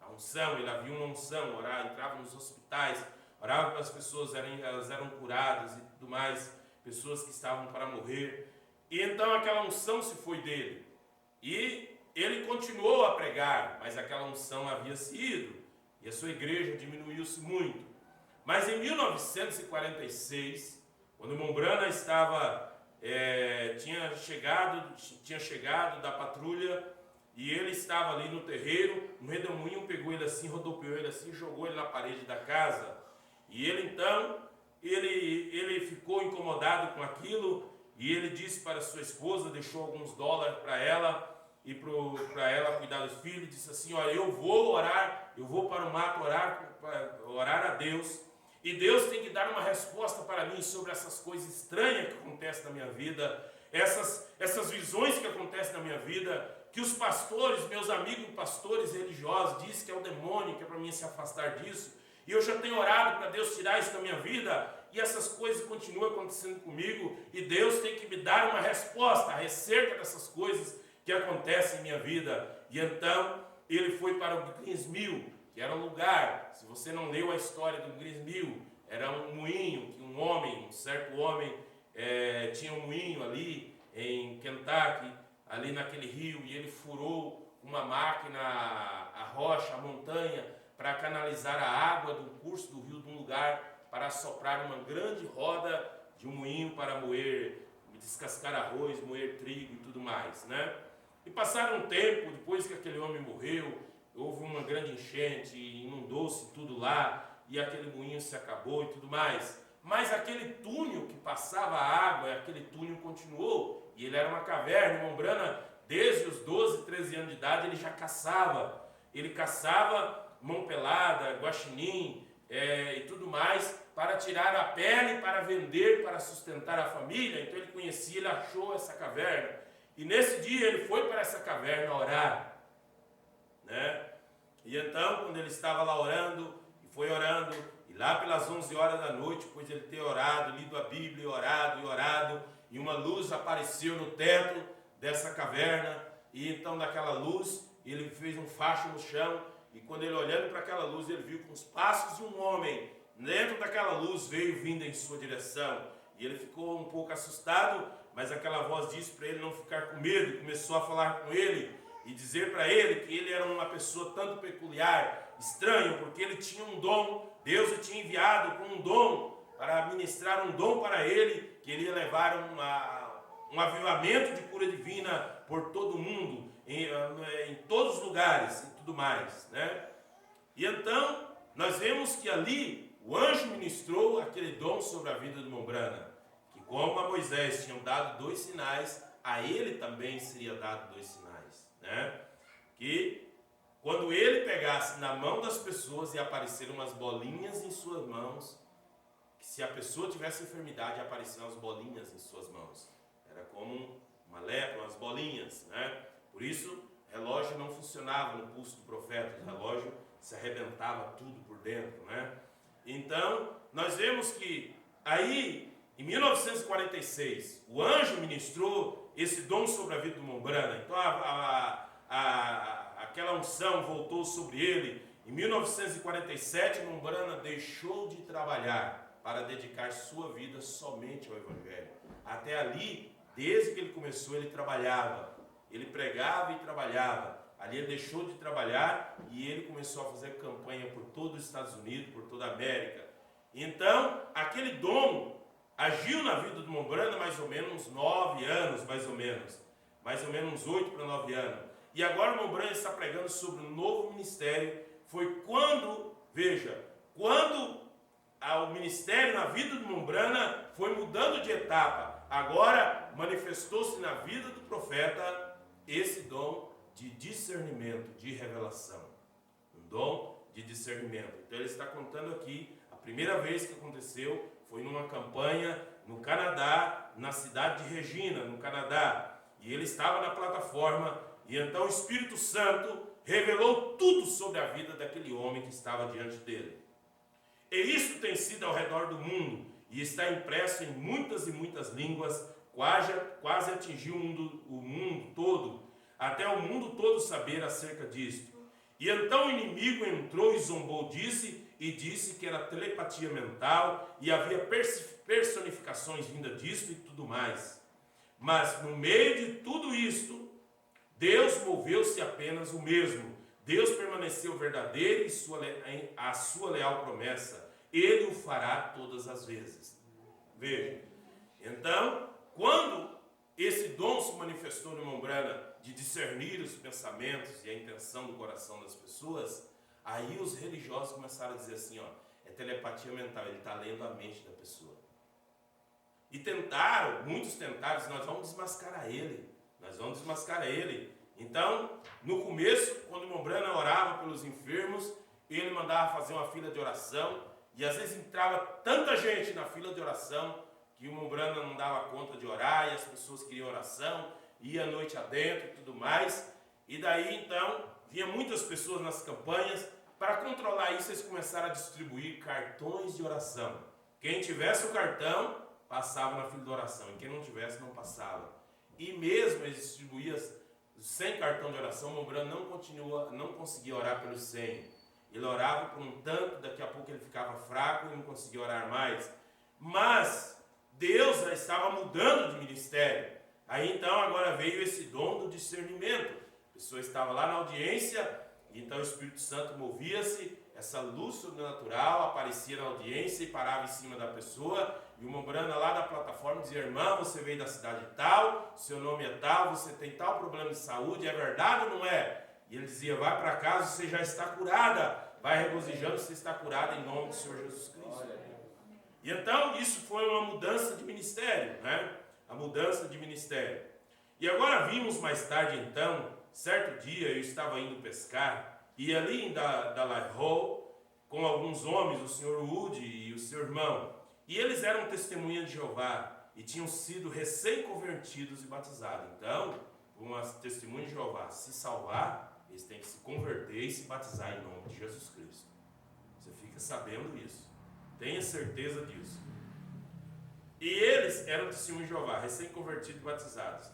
A unção, ele havia uma unção, entrava nos hospitais, orava para as pessoas, elas eram curadas e tudo mais, pessoas que estavam para morrer. E então aquela unção se foi dele. E ele continuou a pregar, mas aquela unção havia se ido, e a sua igreja diminuiu-se muito. Mas em 1946, quando o irmão Branham estava tinha chegado da patrulha, e ele estava ali no terreiro. Um redemoinho pegou ele assim, rodopiou ele assim, jogou ele na parede da casa. E ele então, ele ficou incomodado com aquilo, e ele disse para sua esposa, deixou alguns dólares para ela, e para ela cuidar dos filhos, disse assim: olha, eu vou orar, eu vou para o mato orar a Deus, e Deus tem que dar uma resposta para mim sobre essas coisas estranhas que acontecem na minha vida, essas visões que acontecem na minha vida, que os pastores, meus amigos pastores religiosos, dizem que é o demônio, que é para mim se afastar disso, e eu já tenho orado para Deus tirar isso da minha vida, e essas coisas continuam acontecendo comigo, e Deus tem que me dar uma resposta acerca dessas coisas que acontecem em minha vida. E então ele foi para o Greens Mill, que era um lugar, se você não leu a história do Greens Mill, era um moinho que um certo homem tinha um moinho ali em Kentucky, ali naquele rio, e ele furou uma máquina, a rocha, a montanha, para canalizar a água do curso do rio de um lugar, para assoprar uma grande roda de um moinho para moer, descascar arroz, moer trigo e tudo mais, né? E passaram um tempo, depois que aquele homem morreu, houve uma grande enchente, inundou-se tudo lá, e aquele moinho se acabou e tudo mais. Mas aquele túnel que passava a água, aquele túnel continuou, e ele era uma caverna. Irmão Branham, desde os 12, 13 anos de idade, ele já caçava. Ele caçava mão pelada, guaxinim e tudo mais, para tirar a pele, para vender, para sustentar a família. Então ele conhecia, ele achou essa caverna. E nesse dia ele foi para essa caverna orar, né? E então, quando ele estava lá orando, e foi orando, e lá pelas 11 horas da noite, depois de ele ter orado, lido a Bíblia, orado, e uma luz apareceu no teto dessa caverna, e então daquela luz, ele fez um facho no chão, e quando ele olhando para aquela luz, ele viu que os passos de um homem, dentro daquela luz, veio vindo em sua direção, e ele ficou um pouco assustado, mas aquela voz disse para ele não ficar com medo, e começou a falar com ele, e dizer para ele que ele era uma pessoa tanto peculiar, estranho, porque ele tinha um dom, Deus o tinha enviado com um dom, para ministrar um dom para ele, que ele ia levar um avivamento de cura divina por todo o mundo, em todos os lugares e tudo mais, né? E então, nós vemos que ali, o anjo ministrou aquele dom sobre a vida do irmão Branham, que como a Moisés tinham dado 2 sinais, a ele também seria dado 2 sinais, né? Que quando ele pegasse na mão das pessoas e apareceram umas bolinhas em suas mãos, que se a pessoa tivesse enfermidade, apareciam as bolinhas em suas mãos. Era como uma lepra, umas bolinhas, né? Por isso, o relógio não funcionava no pulso do profeta, o relógio se arrebentava tudo por dentro, né? Então, nós vemos que aí, em 1946, o anjo ministrou esse dom sobre a vida do irmão Branham. Então, aquela unção voltou sobre ele. Em 1947, o irmão Branham deixou de trabalhar para dedicar sua vida somente ao Evangelho. Até ali, desde que ele começou, ele trabalhava. Ele pregava e trabalhava. Ali ele deixou de trabalhar e ele começou a fazer campanha por todo os Estados Unidos, por toda a América. Então, aquele dom agiu na vida do irmão Branham mais ou menos uns 9 anos, mais ou menos 8 para 9 anos. E agora o irmão Branham está pregando sobre um novo ministério. Foi quando, veja, quando o ministério na vida do irmão Branham foi mudando de etapa. Agora manifestou-se na vida do profeta esse dom de discernimento, de revelação. Um dom de discernimento. Então ele está contando aqui, a primeira vez que aconteceu foi numa campanha no Canadá, na cidade de Regina, no Canadá. E ele estava na plataforma, e então o Espírito Santo revelou tudo sobre a vida daquele homem que estava diante dele. E isso tem sido ao redor do mundo, e está impresso em muitas e muitas línguas, quase atingiu o mundo todo, até o mundo todo saber acerca disto. E então o inimigo entrou e zombou e disse que era telepatia mental, e havia personificações vindas disso e tudo mais. Mas no meio de tudo isto, Deus moveu-se apenas o mesmo. Deus permaneceu verdadeiro e a sua leal promessa. Ele o fará todas as vezes. Veja. Então, quando manifestou no irmão Branham de discernir os pensamentos e a intenção do coração das pessoas, aí os religiosos começaram a dizer assim, ó, é telepatia mental, ele está lendo a mente da pessoa. E muitos tentaram, nós vamos desmascarar ele, Então, no começo, quando o irmão Branham orava pelos enfermos, ele mandava fazer uma fila de oração, e às vezes entrava tanta gente na fila de oração, que o irmão Branham não dava conta de orar, e as pessoas queriam oração, ia a noite adentro e tudo mais, e daí então, vinha muitas pessoas nas campanhas. Para controlar isso, eles começaram a distribuir cartões de oração. Quem tivesse o cartão, passava na fila de oração, e quem não tivesse, não passava. E mesmo eles distribuíam sem cartão de oração, o irmão Branham não conseguia orar pelos 100. Ele orava por um tanto, daqui a pouco ele ficava fraco e não conseguia orar mais. Mas Deus já estava mudando de ministério. Aí então agora veio esse dom do discernimento. A pessoa estava lá na audiência, e então o Espírito Santo movia-se, essa luz sobrenatural aparecia na audiência e parava em cima da pessoa, e o irmão Branham lá da plataforma dizia: irmão, você veio da cidade tal, seu nome é tal, você tem tal problema de saúde, é verdade ou não é? E ele dizia: vai para casa, você já está curada, vai regozijando, você está curada em nome do Senhor Jesus Cristo. E então isso foi uma mudança de ministério, né? A mudança de ministério. E agora vimos mais tarde então, certo dia eu estava indo pescar, e ali em Dalai Hall, com alguns homens, o senhor Wood e o seu irmão, e eles eram testemunhas de Jeová, e tinham sido recém-convertidos e batizados. Então, uma testemunha de Jeová se salvar, eles têm que se converter e se batizar em nome de Jesus Cristo. Você fica sabendo isso. Tenha certeza disso. E eles eram testemunhos de Jeová, recém-convertidos e batizados.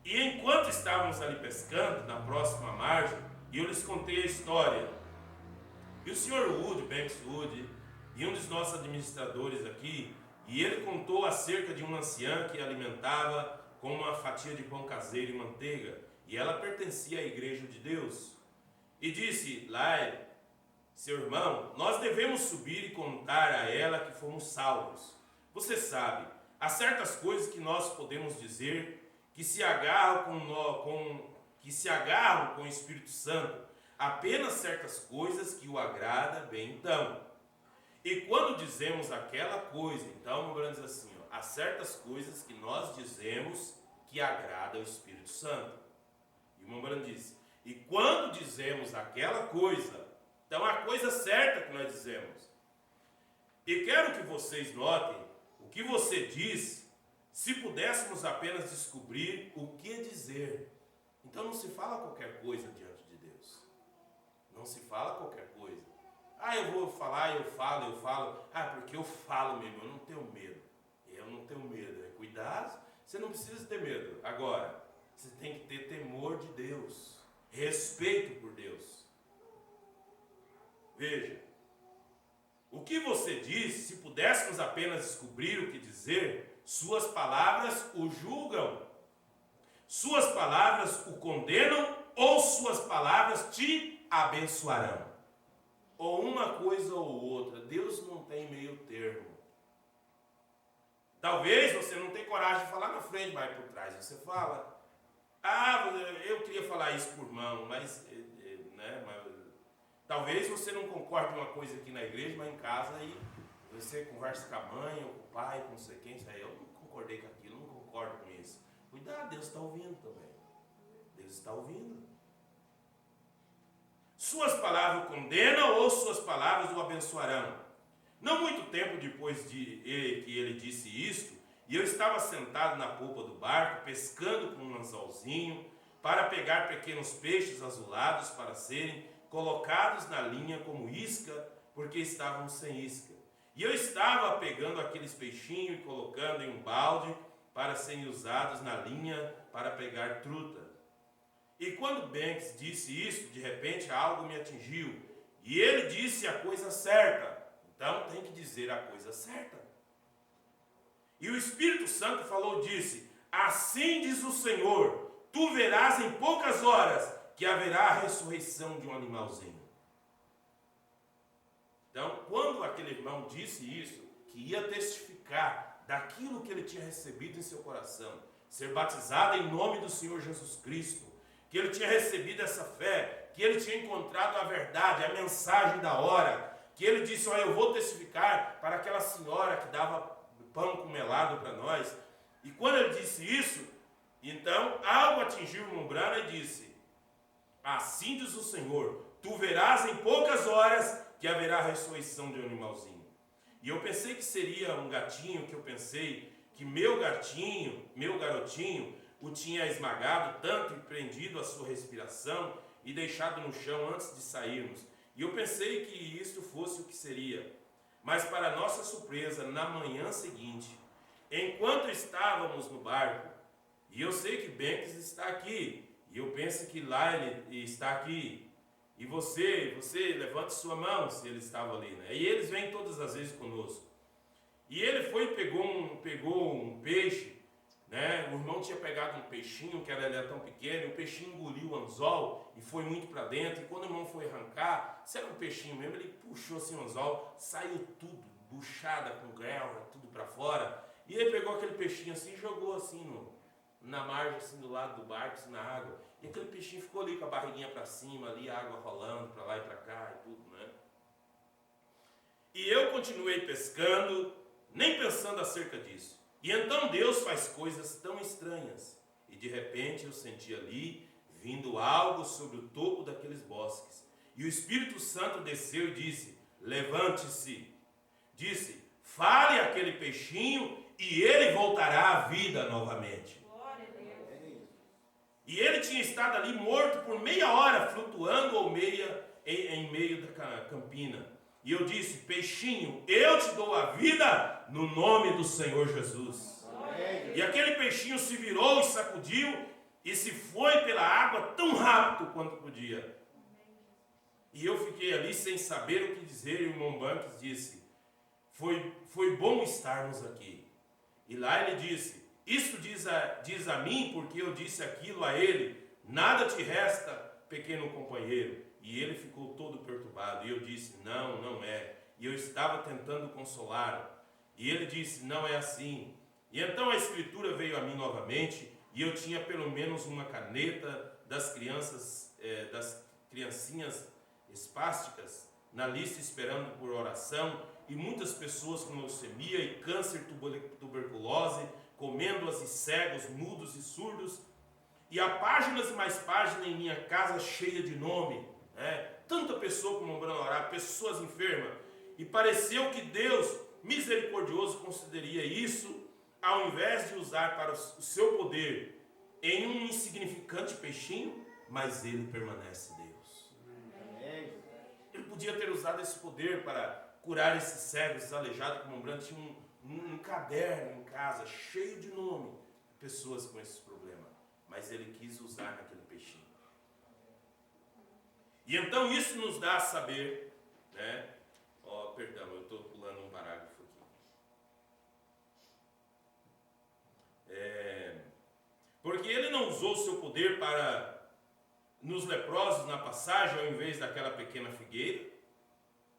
E enquanto estávamos ali pescando, na próxima margem, e eu lhes contei a história, e o senhor Wood, Banks Wood, e um dos nossos administradores aqui, e ele contou acerca de uma anciã que alimentava com uma fatia de pão caseiro e manteiga, e ela pertencia à igreja de Deus. E disse: Lai, seu irmão, nós devemos subir e contar a ela que fomos salvos. Você sabe, há certas coisas que nós podemos dizer que se agarram com o Espírito Santo, apenas certas coisas que o agrada bem então. E quando dizemos aquela coisa, então, meu diz assim, ó, há certas coisas que nós dizemos que agrada ao Espírito Santo. E o irmão disse: e quando dizemos aquela coisa, então a coisa certa que nós dizemos. E quero que vocês notem o que você diz, se pudéssemos apenas descobrir o que dizer. Então não se fala qualquer coisa diante de Deus. Não se fala qualquer coisa. Ah, eu vou falar, eu falo. Ah, porque eu falo mesmo, eu não tenho medo. Eu não tenho medo. Cuidado, você não precisa ter medo. Agora, você tem que ter temor de Deus. Respeito por Deus. Veja. O que você diz, se pudéssemos apenas descobrir o que dizer, suas palavras o julgam. Suas palavras o condenam ou suas palavras te abençoarão. Ou uma coisa ou outra. Deus não tem meio termo. Talvez você não tenha coragem de falar na frente, mas por trás você fala. Ah, eu queria falar isso por mão, mas talvez você não concorde com uma coisa aqui na igreja, mas em casa aí você conversa com a mãe, ou com o pai, com não sei quem, isso aí, eu não concordei com aquilo, não concordo com isso. Cuidado, Deus está ouvindo também. Deus está ouvindo. Suas palavras o condenam ou suas palavras o abençoarão. Não muito tempo depois que ele disse isto, e eu estava sentado na polpa do barco, pescando com um anzolzinho, para pegar pequenos peixes azulados para serem colocados na linha como isca, porque estavam sem isca. E eu estava pegando aqueles peixinhos e colocando em um balde para serem usados na linha para pegar truta. E quando Banks disse isso, de repente algo me atingiu. E ele disse a coisa certa. Então tem que dizer a coisa certa. E o Espírito Santo falou, disse: assim diz o Senhor, tu verás em poucas horas que haverá a ressurreição de um animalzinho. Então, quando aquele irmão disse isso, que ia testificar daquilo que ele tinha recebido em seu coração, ser batizado em nome do Senhor Jesus Cristo, que ele tinha recebido essa fé, que ele tinha encontrado a verdade, a mensagem da hora, que ele disse: olha, eu vou testificar para aquela senhora que dava pão com melado para nós. E quando ele disse isso, então algo atingiu o irmão Branham e disse: assim diz o Senhor, tu verás em poucas horas que haverá a ressurreição de um animalzinho. E eu pensei que seria um gatinho, que eu pensei que meu garotinho, o tinha esmagado tanto e prendido a sua respiração e deixado no chão antes de sairmos. E eu pensei que isto fosse o que seria. Mas para nossa surpresa, na manhã seguinte, enquanto estávamos no barco, e eu sei que Banks está aqui, e eu penso que lá ele está aqui, e você levante sua mão se ele estava ali, né? E eles vêm todas as vezes conosco. E ele foi e pegou um peixe, né? O irmão tinha pegado um peixinho, que era tão pequeno, e o peixinho engoliu o anzol e foi muito para dentro. E quando o irmão foi arrancar, se era um peixinho mesmo, ele puxou assim o anzol, saiu tudo, buchada com grelha, tudo para fora. E ele pegou aquele peixinho assim e jogou assim na margem, assim do lado do barco, assim, na água. E aquele peixinho ficou ali com a barriguinha para cima, ali a água rolando para lá e para cá e tudo, né? E eu continuei pescando, nem pensando acerca disso. E então Deus faz coisas tão estranhas. E de repente eu senti ali, vindo algo sobre o topo daqueles bosques. E o Espírito Santo desceu e disse: levante-se. Disse: fale àquele peixinho e ele voltará à vida novamente. E ele tinha estado ali morto por meia hora, flutuando em meio da campina. E eu disse: peixinho, eu te dou a vida no nome do Senhor Jesus. E aquele peixinho se virou e sacudiu e se foi pela água tão rápido quanto podia. E eu fiquei ali sem saber o que dizer, e o irmão Banks disse: foi bom estarmos aqui. E lá ele disse: isso diz a mim, porque eu disse aquilo a ele, nada te resta, pequeno companheiro. E ele ficou todo perturbado, e eu disse: não é. E eu estava tentando consolá-lo, e ele disse: não é assim. E então a escritura veio a mim novamente, e eu tinha pelo menos uma caneta das criancinhas espásticas na lista esperando por oração, e muitas pessoas com leucemia e câncer, tuberculose, comendo-as, e cegos, mudos e surdos, e há páginas e mais páginas em minha casa cheia de nome, tanta pessoa como orar, pessoas enfermas, e pareceu que Deus misericordioso consideraria isso, ao invés de usar para o seu poder em um insignificante peixinho, mas ele permanece Deus. Ele podia ter usado esse poder para curar esses cegos, esses aleijados, como Branham tinha um caderno em casa cheio de nome de pessoas com esses problemas, mas ele quis usar naquele peixinho. E então isso nos dá a saber, né? Perdão, eu estou pulando um parágrafo aqui. Porque ele não usou o seu poder para nos leprosos na passagem ao invés daquela pequena figueira.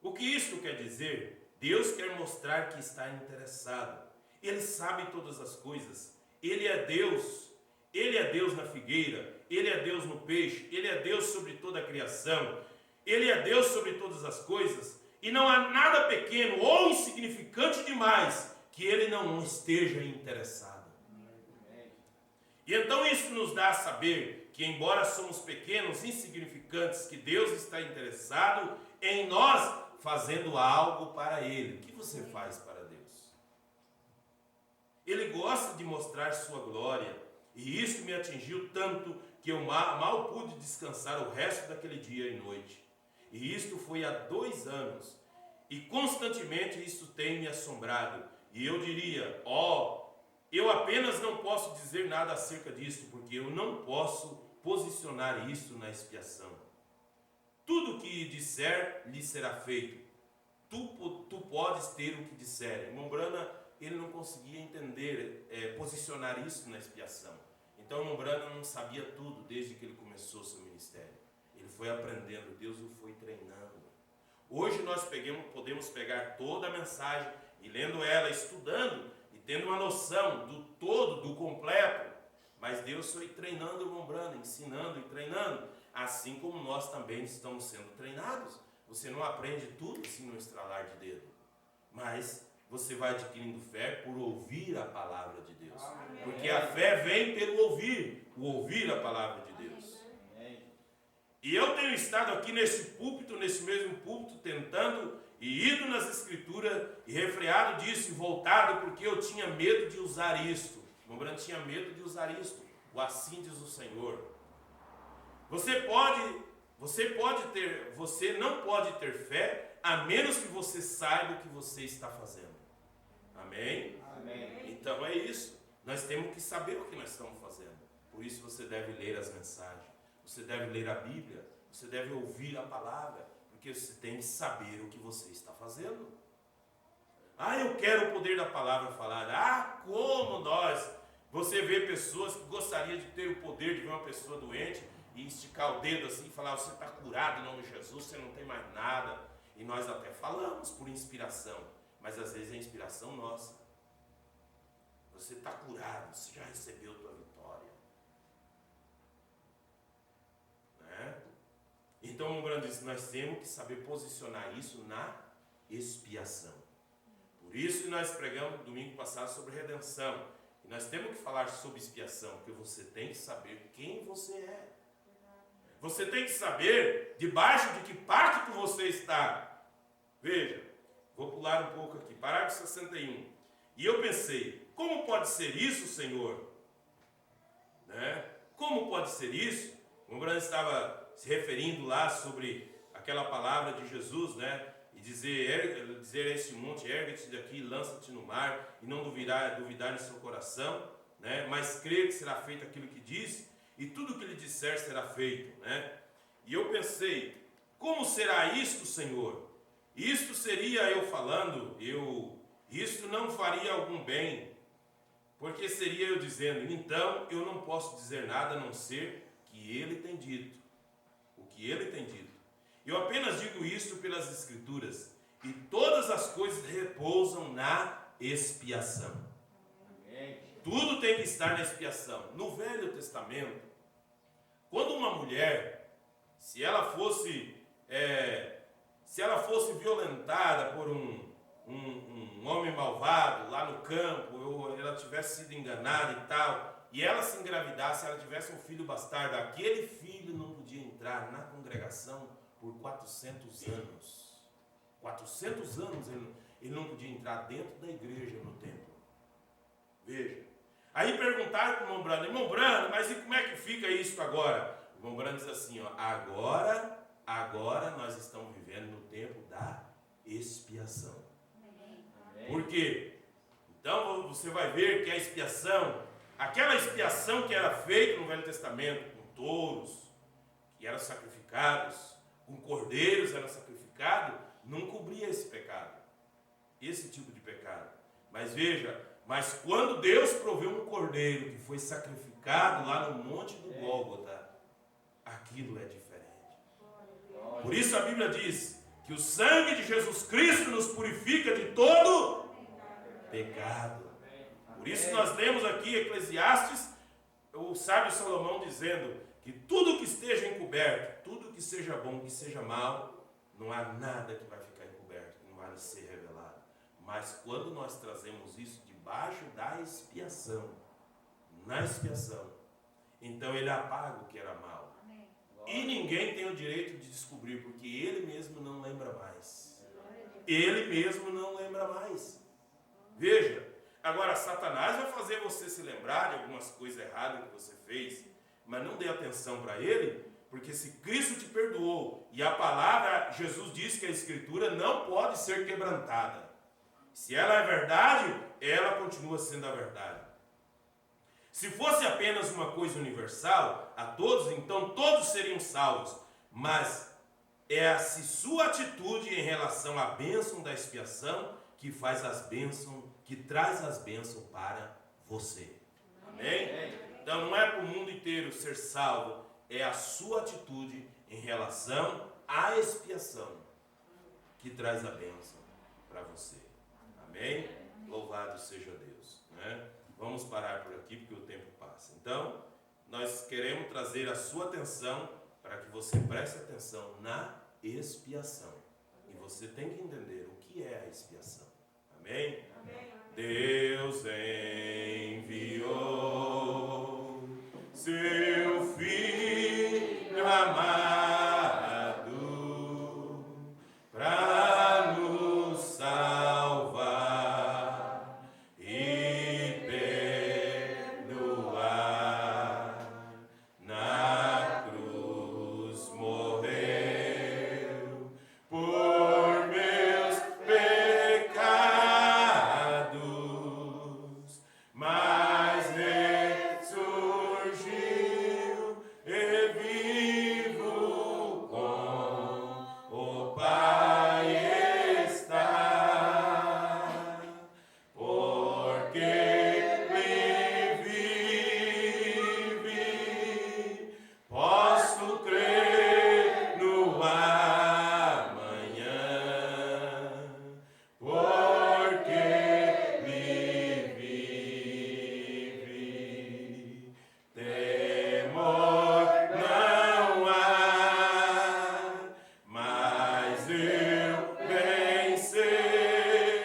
O que isso quer dizer? Deus quer mostrar que está interessado. Ele sabe todas as coisas. Ele é Deus. Ele é Deus na figueira. Ele é Deus no peixe. Ele é Deus sobre toda a criação. Ele é Deus sobre todas as coisas. E não há nada pequeno ou insignificante demais que ele não esteja interessado. E então isso nos dá a saber que, embora somos pequenos, insignificantes, que Deus está interessado em nós, fazendo algo para Ele. O que você faz para Deus? Ele gosta de mostrar sua glória, e isso me atingiu tanto que eu mal pude descansar o resto daquele dia e noite. E isto foi há 2 anos, e constantemente isso tem me assombrado. E eu diria: eu apenas não posso dizer nada acerca disso, porque eu não posso posicionar isso na expiação. Tudo que disser lhe será feito. Tu podes ter o que disser. Irmão Branham, ele não conseguia entender, posicionar isso na expiação. Então o irmão Branham não sabia tudo desde que ele começou seu ministério. Ele foi aprendendo, Deus o foi treinando. Hoje nós podemos pegar toda a mensagem e lendo ela, estudando e tendo uma noção do todo, do completo, Mas Deus foi treinando o irmão Branham, ensinando e treinando, assim como nós também estamos sendo treinados. Você não aprende tudo assim no estralar de dedo, mas você vai adquirindo fé por ouvir a palavra de Deus. Amém. Porque a fé vem pelo ouvir a palavra de Deus. Amém. E eu tenho estado aqui nesse púlpito, nesse mesmo púlpito, tentando e ido nas escrituras e refreado disso e voltado, porque eu tinha medo de usar isto. O Branham tinha medo de usar isto. O assim diz o Senhor. Você não pode ter fé a menos que você saiba o que você está fazendo. Amém? Amém. Então é isso. Nós temos que saber o que nós estamos fazendo. Por isso você deve ler as mensagens. Você deve ler a Bíblia. Você deve ouvir a palavra. Porque você tem que saber o que você está fazendo. Eu quero o poder da palavra falar. Como nós... Você vê pessoas que gostariam de ter o poder de ver uma pessoa doente e esticar o dedo assim e falar: você está curado em nome de Jesus, você não tem mais nada. E nós até falamos por inspiração, mas às vezes é inspiração nossa. Você está curado, você já recebeu a tua vitória. Né? Então, o Branham disse, nós temos que saber posicionar isso na expiação. Por isso nós pregamos domingo passado sobre redenção. Nós temos que falar sobre expiação, porque você tem que saber quem você é. Você tem que saber debaixo de que pacto você está. Veja, vou pular um pouco aqui, parágrafo 61. E eu pensei, como pode ser isso, Senhor? Né? Como pode ser isso? O Branham estava se referindo lá sobre aquela palavra de Jesus, né? E dizer a este monte, ergue-te daqui, lança-te no mar, e não duvidar no seu coração, né? Mas crer que será feito aquilo que disse, e tudo o que ele disser será feito, né? E eu pensei, como será isto, Senhor? Isto seria eu falando, isto não faria algum bem, porque seria eu dizendo, então eu não posso dizer nada a não ser que ele tem dito, o que ele tem dito. Eu apenas digo isto pelas Escrituras, e todas as coisas repousam na expiação. Amém. Tudo tem que estar na expiação. No Velho Testamento, quando uma mulher, se ela fosse violentada por um homem malvado lá no campo, ou ela tivesse sido enganada e tal, e ela se engravidasse, ela tivesse um filho bastardo, aquele filho não podia entrar na congregação por 400 anos. 400 anos ele não podia entrar dentro da igreja, no templo. Veja. Aí perguntaram para o irmão Branham, mas e como é que fica isso agora? O irmão Branham diz assim, agora nós estamos vivendo no tempo da expiação. Por quê? Então você vai ver que a expiação, aquela expiação que era feita no Velho Testamento, com touros, que eram sacrificados, com cordeiros eram sacrificados, não cobria esse pecado, esse tipo de pecado. Mas veja, quando Deus proveu um cordeiro que foi sacrificado lá no monte do Gólgota, aquilo é diferente. Por isso a Bíblia diz que o sangue de Jesus Cristo nos purifica de todo pecado. Por isso nós lemos aqui Eclesiastes, o sábio Salomão dizendo que tudo que esteja encoberto, tudo que seja bom, que seja mal, não há nada que vai ficar encoberto, que não vai ser revelado. Mas quando nós trazemos isso debaixo da expiação, na expiação, então ele apaga o que era mal. Amém. E ninguém tem o direito de descobrir, porque ele mesmo não lembra mais. Ele mesmo não lembra mais. Veja, agora Satanás vai fazer você se lembrar de algumas coisas erradas que você fez, mas não dê atenção para ele, porque se Cristo te perdoou, e a palavra, Jesus diz que a Escritura não pode ser quebrantada. Se ela é verdade, ela continua sendo a verdade. Se fosse apenas uma coisa universal, a todos, então todos seriam salvos. Mas é se sua atitude em relação à bênção da expiação que faz as bênçãos, que traz as bênçãos para você. Amém? Então não é para o mundo inteiro ser salvo, é a sua atitude em relação à expiação que traz a bênção para você. Amém? Louvado seja Deus. Né? Vamos parar por aqui porque o tempo passa. passa. Então, nós queremos trazer a sua atenção para que você preste atenção na expiação. E você tem que entender o que é a expiação. Amém? Amém. Deus enviou seu Filho amado para nos salvar e perdoar. Na cruz morreu por meus pecados, mas ressurgiu e vivo com o Pai está, porque me vive, posso crer no amanhã, porque me vive. Temor não há, mas eu bem sei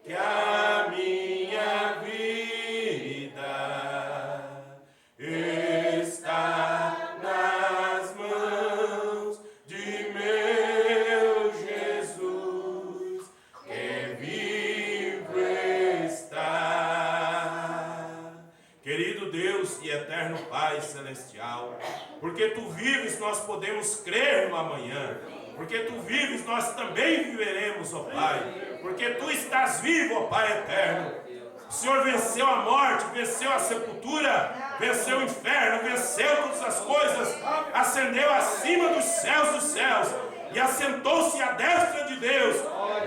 que a minha vida está nas mãos de meu Jesus, que vivo está. Querido Deus e eterno Pai celestial, porque Tu vives, nós podemos crer no amanhã. Porque Tu vives, nós também viveremos, ó Pai. Porque Tu estás vivo, ó Pai eterno. O Senhor venceu a morte, venceu a sepultura, venceu o inferno, venceu todas as coisas, ascendeu acima dos céus e assentou-se à destra de Deus.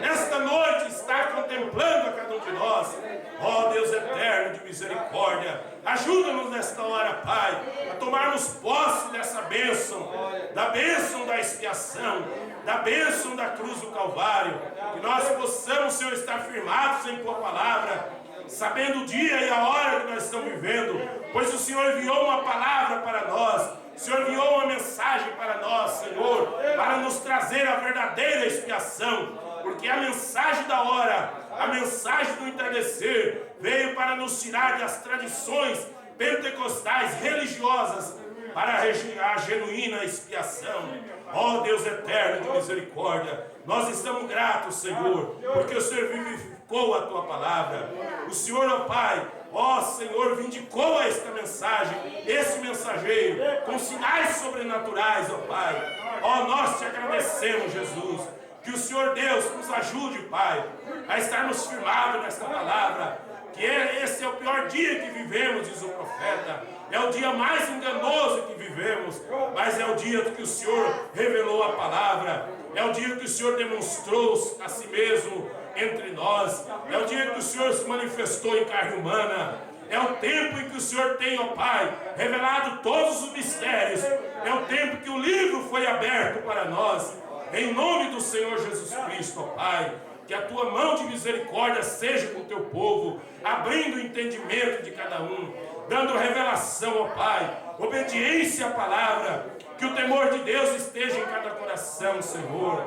Nesta noite está contemplando a cada um de nós. Ó Deus eterno de misericórdia, ajuda-nos nesta hora, Pai, a tomarmos posse dessa bênção, da bênção da expiação, da bênção da cruz do Calvário, que nós possamos, Senhor, estar firmados em Tua palavra, sabendo o dia e a hora que nós estamos vivendo, pois o Senhor enviou uma palavra para nós, o Senhor enviou uma mensagem para nós, Senhor, para nos trazer a verdadeira expiação, porque a mensagem da hora, a mensagem do entardecer, veio para nos tirar das tradições pentecostais religiosas para a genuína expiação. Ó Deus eterno de misericórdia, nós estamos gratos, Senhor, porque o Senhor vivificou a Tua palavra. O Senhor, ó Pai, ó Senhor, vindicou esta mensagem, esse mensageiro, com sinais sobrenaturais, ó Pai. Ó, nós Te agradecemos, Jesus. Que o Senhor Deus nos ajude, Pai, a estarmos firmados nesta palavra, que esse é o pior dia que vivemos, diz o profeta, é o dia mais enganoso que vivemos, mas é o dia que o Senhor revelou a palavra, é o dia que o Senhor demonstrou a si mesmo entre nós, é o dia que o Senhor se manifestou em carne humana, é o tempo em que o Senhor tem, ó Pai, revelado todos os mistérios, é o tempo que o livro foi aberto para nós. Em nome do Senhor Jesus Cristo, ó Pai, que a Tua mão de misericórdia seja com o Teu povo, abrindo o entendimento de cada um, dando revelação, ó Pai, obediência à palavra, que o temor de Deus esteja em cada coração, Senhor.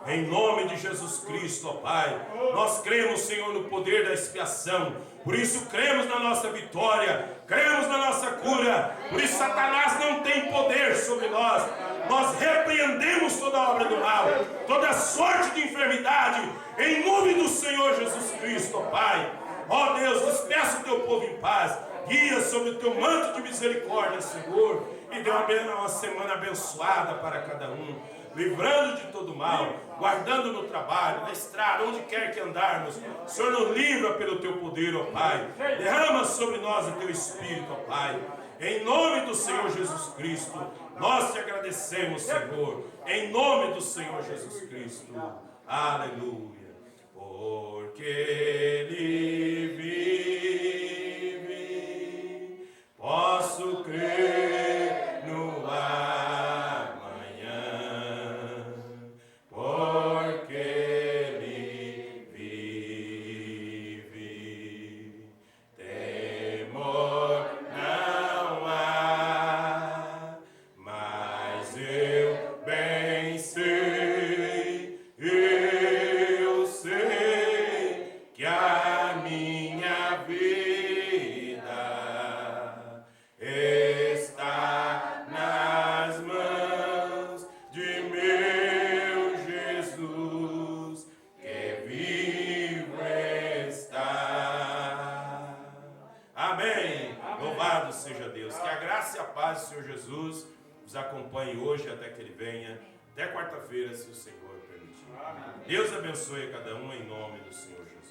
Em nome de Jesus Cristo, ó Pai, nós cremos, Senhor, no poder da expiação. Por isso cremos na nossa vitória, cremos na nossa cura. Por isso Satanás não tem poder sobre nós. Nós repreendemos toda a obra do mal, toda sorte de enfermidade, em nome do Senhor Jesus Cristo, ó Pai. Ó Deus, despeça o Teu povo em paz, guia sobre o Teu manto de misericórdia, Senhor, e dê uma semana abençoada para cada um, livrando de todo mal, guardando no trabalho, na estrada, onde quer que andarmos. O Senhor nos livra pelo Teu poder, ó Pai. Derrama sobre nós o Teu Espírito, ó Pai. Em nome do Senhor Jesus Cristo, nós Te agradecemos, Senhor. Em nome do Senhor Jesus Cristo. Aleluia. Porque Ele vive, posso crer no amanhã, porque Ele vive. Amém. Louvado seja Deus. Que a graça e a paz do Senhor Jesus nos acompanhe hoje até que Ele venha. Até quarta-feira, se o Senhor permitir. Deus abençoe a cada um em nome do Senhor Jesus.